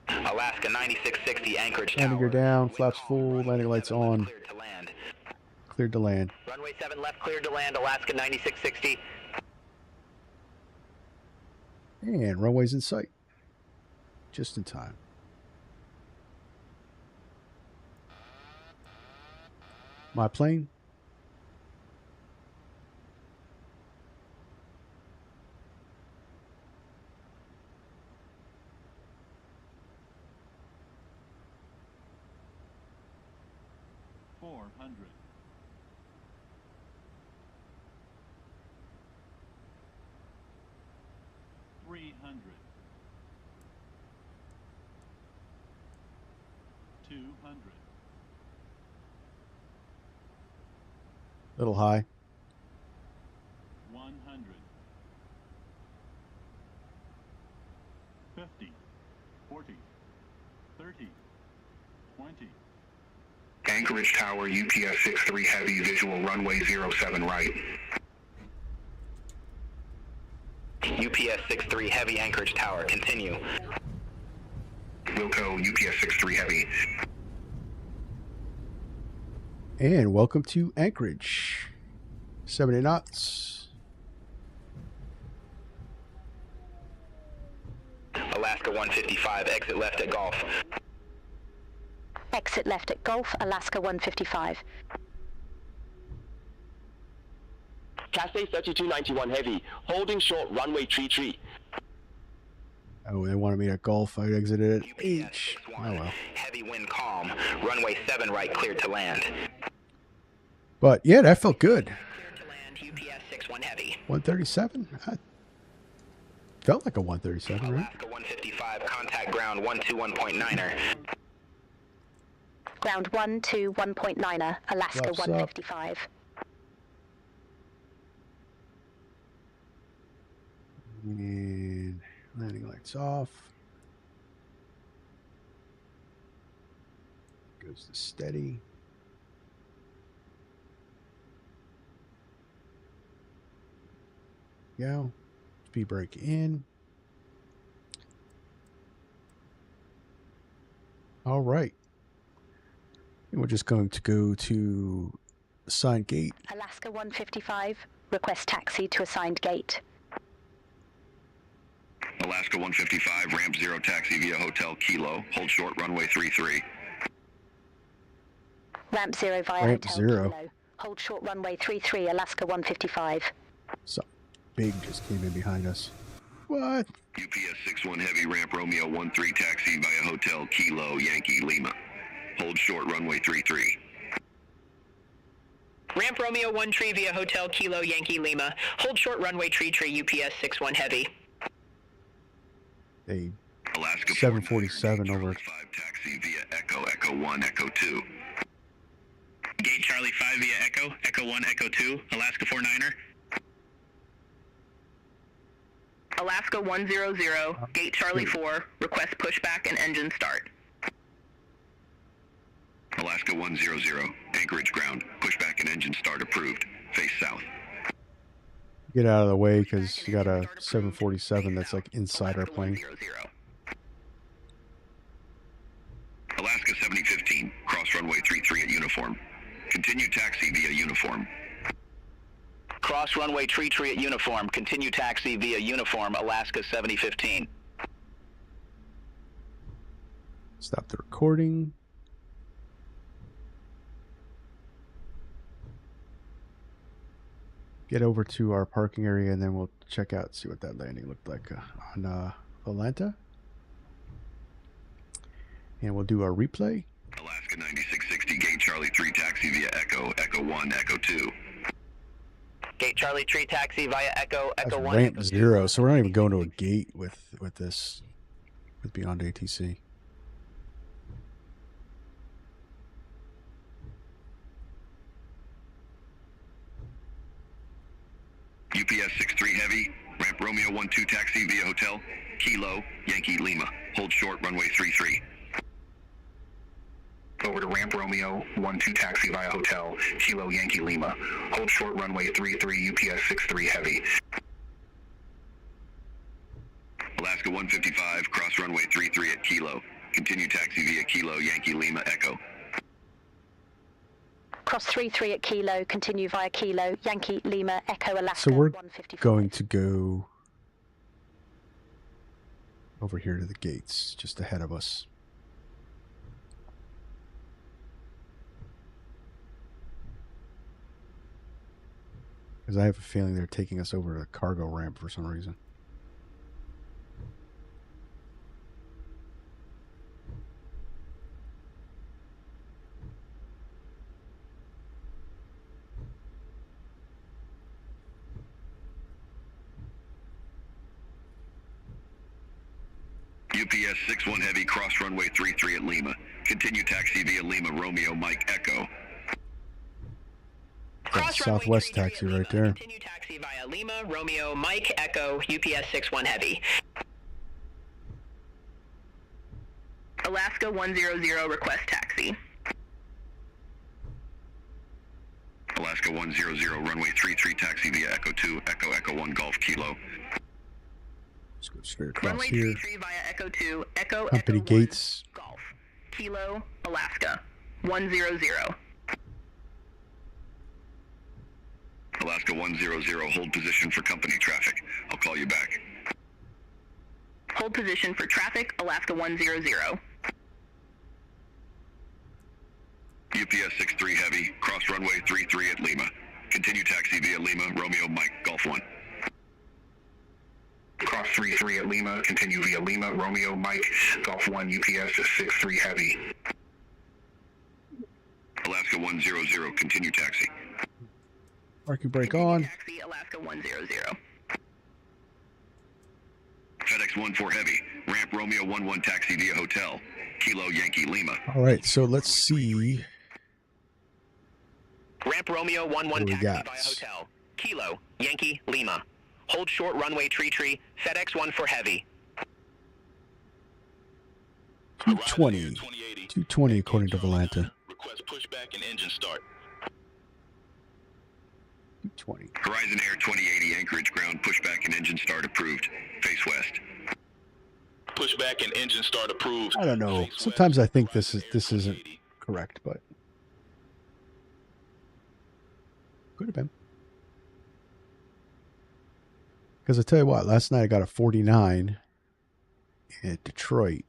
Alaska 9660, Anchorage Landing Tower. gear down, Wind flaps calm, full, runway landing lights 7 left on. Cleared to land. Cleared to land. Runway 7 left, cleared to land, Alaska 9660. And runway's in sight. Just in time. My plane. Little high. 100. 50. 40. 30. 20. Anchorage Tower, UPS 63 heavy, visual runway 07 right. UPS 63 heavy, Anchorage Tower, continue. Wilco, UPS 63 heavy. And welcome to Anchorage. 70 knots. Alaska 155, exit left at Gulf. Exit left at Gulf, Alaska 155. Cathay 3291 heavy, holding short runway 33. Oh, they wanted me at Gulf. I exited at H. Oh, well. Heavy wind calm, runway 7 right cleared to land. But, yeah, that felt good. Cleared to land, UPS 61 heavy. 137? I felt like a 137, right? Alaska 155, contact ground 121.9er. Ground 121.9er, Alaska Flaps up. 155. And landing lights off. Goes to steady. Go. Speed brake in. All right. And we're just going to go to assigned gate. Alaska 155, request taxi to assigned gate. Alaska 155, ramp 0 taxi via Hotel Kilo, hold short runway 33. Ramp 0 via Ramp Hotel 0. Kilo. Hold short runway 33, Alaska 155. Something big just came in behind us. What? UPS 61 heavy, ramp Romeo 13 taxi via Hotel Kilo, Yankee Lima. Hold short runway 33. Ramp Romeo 13 via Hotel Kilo Yankee Lima. Hold short runway tree UPS 61 heavy. A Alaska 747 over. 5 taxi via Echo 1, Echo 2. Gate Charlie 5 via Echo 1, Echo 2, Alaska 49er. Alaska 100, gate Charlie 4, request pushback and engine start. Alaska 100, Anchorage ground, pushback and engine start approved. Face south. Get out of the way because you got a 747 that's like inside our plane. Alaska 7015, cross runway 33 at uniform. Continue taxi via uniform. Cross runway 33 at uniform, continue taxi via uniform, Alaska 7015. Stop the recording. Get over to our parking area and then we'll check out, see what that landing looked like on Atlanta. And we'll do our replay. Alaska 9660, gate Charlie 3 taxi via Echo 1, Echo 2. Gate Charlie 3 taxi via Echo That's 1. ramp Echo 2. 0, so we're not even going to a gate with this, with Beyond ATC. UPS 63 Heavy, ramp Romeo 12 taxi via hotel, Kilo, Yankee Lima. Hold short runway 33. Over to ramp Romeo 12 taxi via hotel, Kilo, Yankee Lima. Hold short runway 33 UPS 63 Heavy. Alaska 155, cross runway 33 at Kilo. Continue taxi via Kilo, Yankee Lima, Echo. Cross 33 at Kilo, continue via Kilo, Yankee Lima, Echo, Alaska. So we're 155. going to go over here to the gates, just ahead of us. Because I have a feeling they're taking us over to the cargo ramp for some reason. UPS 61 Heavy, cross runway 33 at Lima. Continue taxi via Lima, Romeo, Mike, Echo. That's Southwest taxi right there. Continue taxi via Lima, Romeo, Mike, Echo, UPS 61 Heavy. Alaska 100, request taxi. Alaska 100, runway 33 taxi via Echo 2, Echo, Echo 1, Golf, Kilo. Let's go straight across Runway here. 33 via Echo 2, Echo, Company Echo gates. 1, Golf, Kilo, Alaska 100. Alaska 100, hold position for company traffic. I'll call you back. Hold position for traffic, Alaska 100. UPS 63 Heavy, cross runway 33 at Lima. Continue taxi via Lima, Romeo, Mike, Golf 1. Cross 33 at Lima, continue via Lima, Romeo, Mike, Golf 1, UPS 63 Heavy. Alaska 100, continue taxi. Parking brake on. Taxi, Alaska 100. FedEx 14 Heavy, ramp Romeo 11 taxi via hotel, Kilo, Yankee Lima. All right, so let's see. Ramp Romeo 11 What do we taxi got? via hotel, Kilo, Yankee Lima. Hold short runway tree, FedEx 14 Heavy. 220. 220 according to Volanta. Request pushback and engine start. 220. Horizon Air 2080 Anchorage ground pushback and engine start approved. Face west. Pushback and engine start approved. I don't know. Sometimes I think this isn't correct, but could have been. Because I tell you what, last night I got a 49 at Detroit,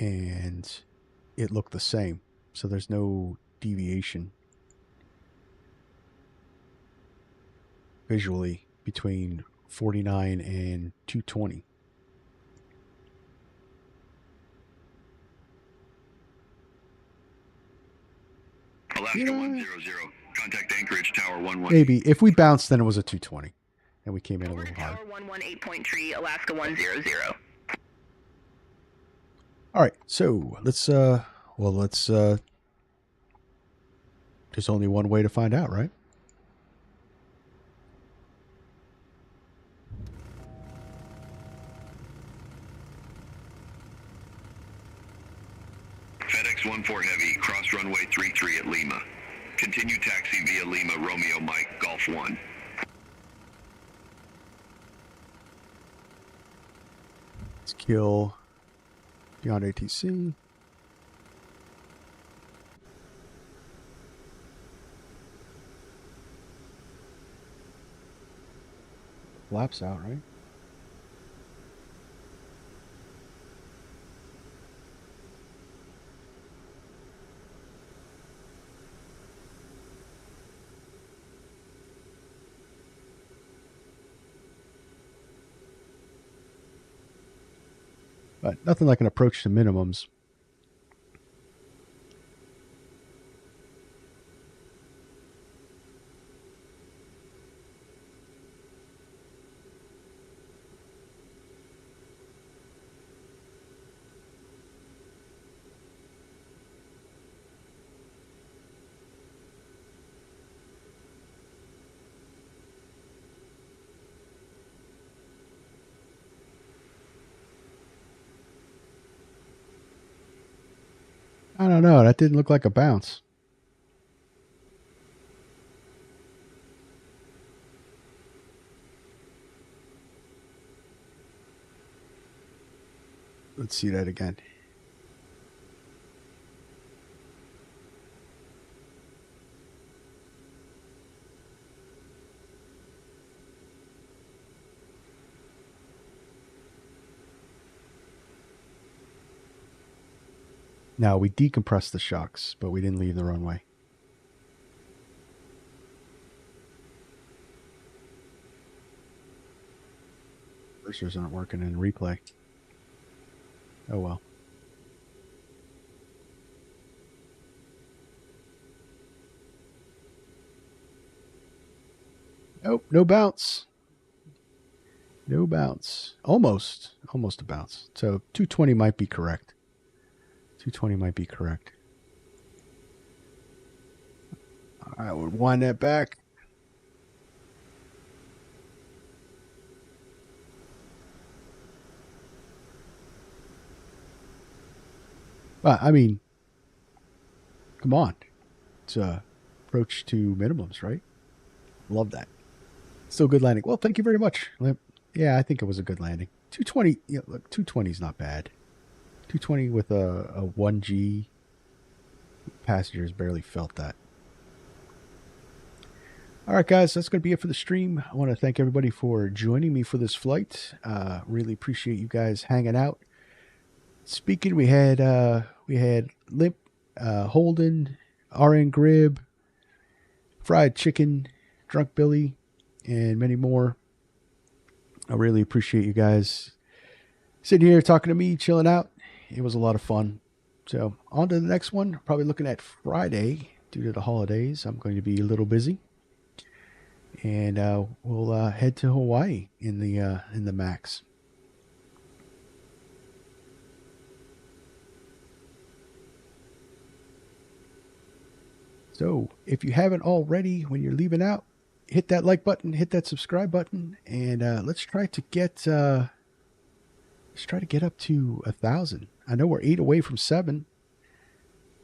and it looked the same. So there's no deviation visually between 49 and 220. Alaska 100. Contact Anchorage Tower 11. Maybe. If we bounced, then it was a 220. And we came in a little hard. Tower 118.3, Alaska 100. All right. So let's, there's only one way to find out, right? FedEx 14 Heavy, cross runway 33 at Lima. Continue taxi via Lima, Romeo, Mike, Golf 1. Let's kill beyond ATC. Flaps out, right? But nothing like an approach to minimums. I don't know. That didn't look like a bounce. Let's see that again. Now, we decompressed the shocks, but we didn't leave the runway. Cursors aren't working in replay. Oh well. Nope, no bounce. No bounce. Almost a bounce. So 220 might be correct. 220 might be correct. I would wind that back. But I mean, come on. It's approach to minimums, right? Love that. Still good landing. Well, thank you very much. Yeah, I think it was a good landing. 220. Yeah, look, 220 is not bad. 220 with a 1G. Passengers barely felt that. All right, guys, that's going to be it for the stream. I want to thank everybody for joining me for this flight. Really appreciate you guys hanging out. Speaking, we had Limp, Holden, RN Grib, Fried Chicken, Drunk Billy, and many more. I really appreciate you guys sitting here talking to me, chilling out. It was a lot of fun. So on to the next one. Probably looking at Friday due to the holidays. I'm going to be a little busy, and we'll head to Hawaii in the Max. So if you haven't already, when you're leaving out, hit that like button, hit that subscribe button, and let's try to get up to 1,000. I know we're 8 away from 7,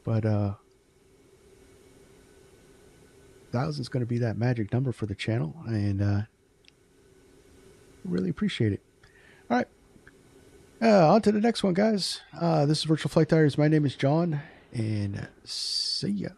but 1,000 is going to be that magic number for the channel, and really appreciate it. All right, on to the next one, guys. This is Virtual Flight Diaries. My name is John, and see ya.